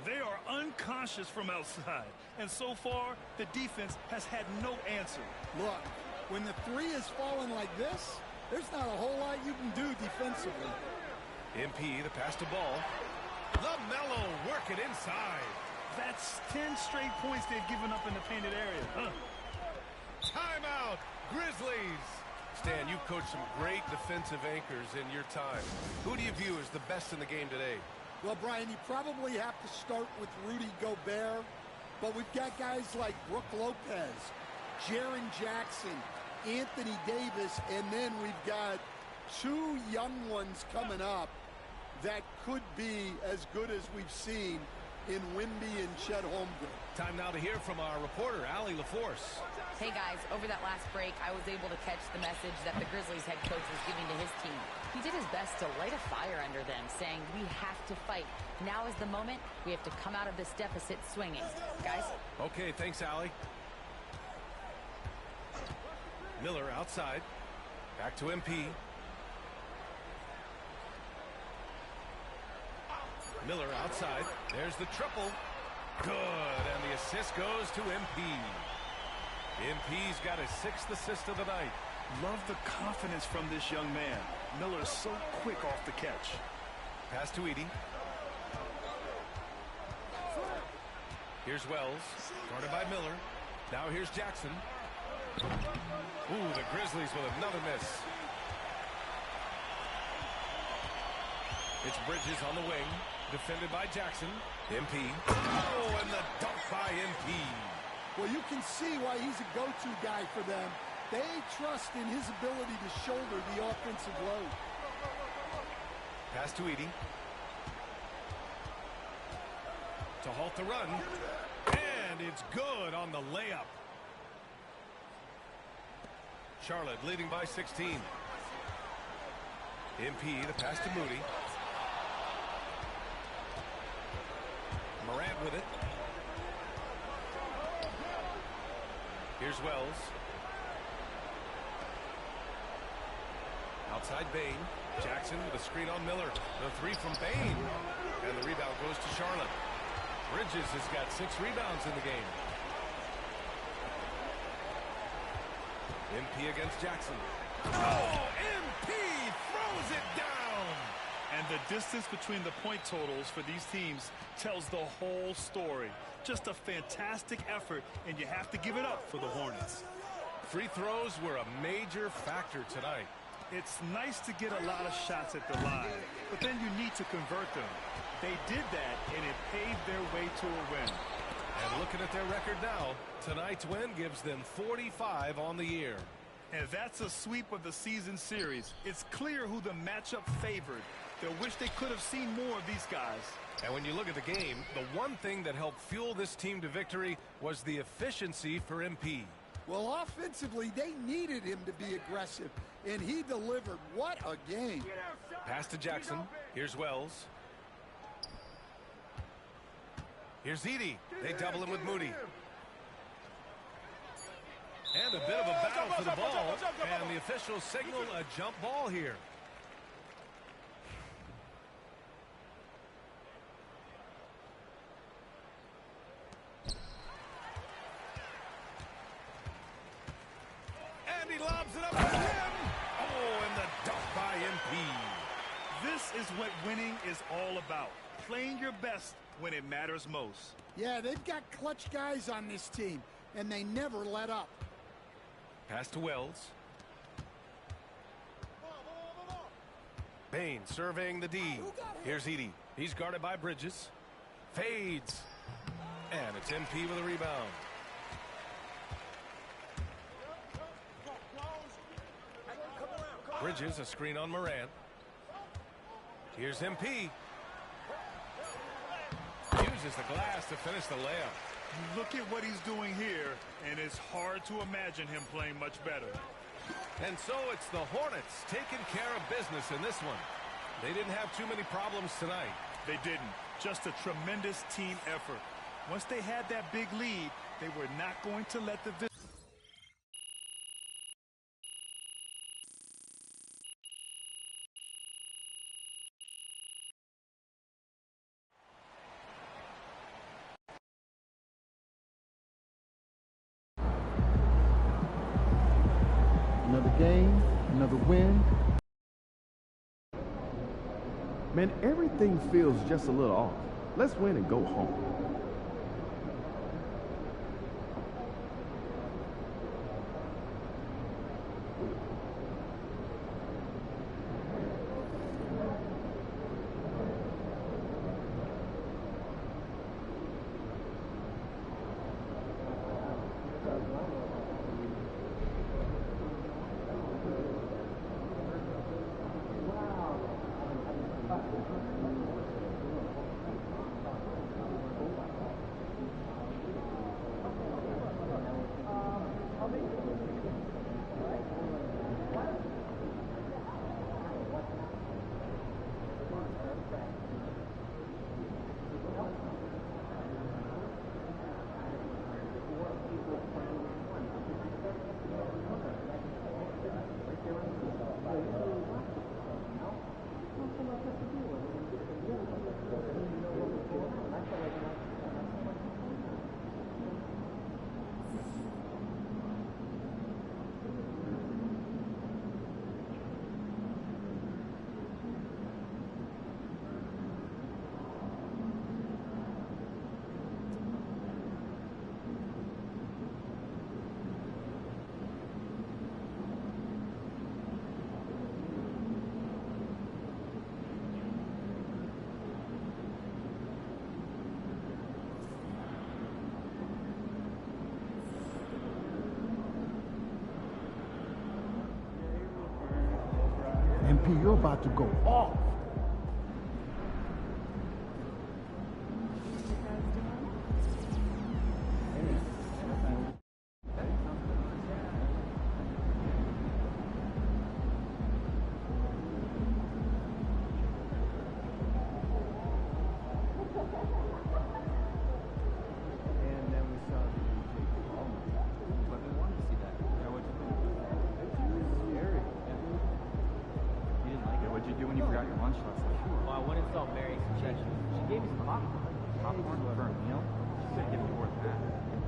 They are unconscious from outside. And so far, the defense has had no answer. Look, when the 3 is falling like this, there's not a whole lot you can do defensively. MP, the pass to Ball. LaMelo working inside. That's 10 straight points they've given up in the painted area. Timeout, Grizzlies. Stan, you've coached some great defensive anchors in your time. Who do you view as the best in the game today? Well, Brian, you probably have to start with Rudy Gobert, but we've got guys like Brook Lopez, Jaren Jackson, Anthony Davis, and then we've got 2 young ones coming up that could be as good as we've seen in Wemby and Chet Holmgren. Time now to hear from our reporter, Allie LaForce. Hey guys, over that last break, I was able to catch the message that the Grizzlies head coach was giving to his team. He did his best to light a fire under them, saying, we have to fight. Now is the moment. We have to come out of this deficit swinging. Guys? Okay, thanks, Allie. Miller outside. Back to MP. Miller outside. There's the triple. Good, and the assist goes to MP. MP's got his 6th assist of the night. Love the confidence from this young man. Miller's so quick off the catch. Pass to Edey. Here's Wells, guarded by Miller. Now here's Jackson. Ooh, the Grizzlies with another miss. It's Bridges on the wing, defended by Jackson. MP. Oh, and the dunk by MP. Well, you can see why he's a go-to guy for them. They trust in his ability to shoulder the offensive load. Pass to Edey. To halt the run. And it's good on the layup. Charlotte leading by 16. MP, the pass to Moody. Morant with it. Here's Wells. Outside Bane. Jackson with a screen on Miller. The three from Bane. And the rebound goes to Charlotte. Bridges has got 6 rebounds in the game. MP against Jackson. Oh, MP throws it down. And the distance between the point totals for these teams tells the whole story. Just a fantastic effort, and you have to give it up for the Hornets. Free throws were a major factor tonight. It's nice to get a lot of shots at the line, but then you need to convert them. They did that, and it paved their way to a win. And looking at their record now, tonight's win gives them 45 on the year. And that's a sweep of the season series. It's clear who the matchup favored. They'll wish they could have seen more of these guys. And when you look at the game, the one thing that helped fuel this team to victory was the efficiency for MP. Well, offensively, they needed him to be aggressive, and he delivered. What a game. Pass to Jackson. Here's Wells. Here's Edey. They double him with Moody. And a bit of a battle for the ball. And the officials signal a jump ball here. And he lobs it up to him. Oh, and the dunk by MP. This is what winning is all about. Playing your best when it matters most. Yeah, they've got clutch guys on this team, and they never let up. Pass to Wells. Bane surveying the D. Here's Edey. He's guarded by Bridges. Fades. And it's MP with a rebound. Bridges, a screen on Morant. Here's MP. Uses the glass to finish the layup. You look at what he's doing here, and it's hard to imagine him playing much better. And so it's the Hornets taking care of business in this one. They didn't have too many problems tonight. They didn't. Just a tremendous team effort. Once they had that big lead, they were not going to let the Another game, another win. Man, everything feels just a little off. Let's win and go home. MP, you're about to go off. She gave me some popcorn for a meal. She said give me worth that.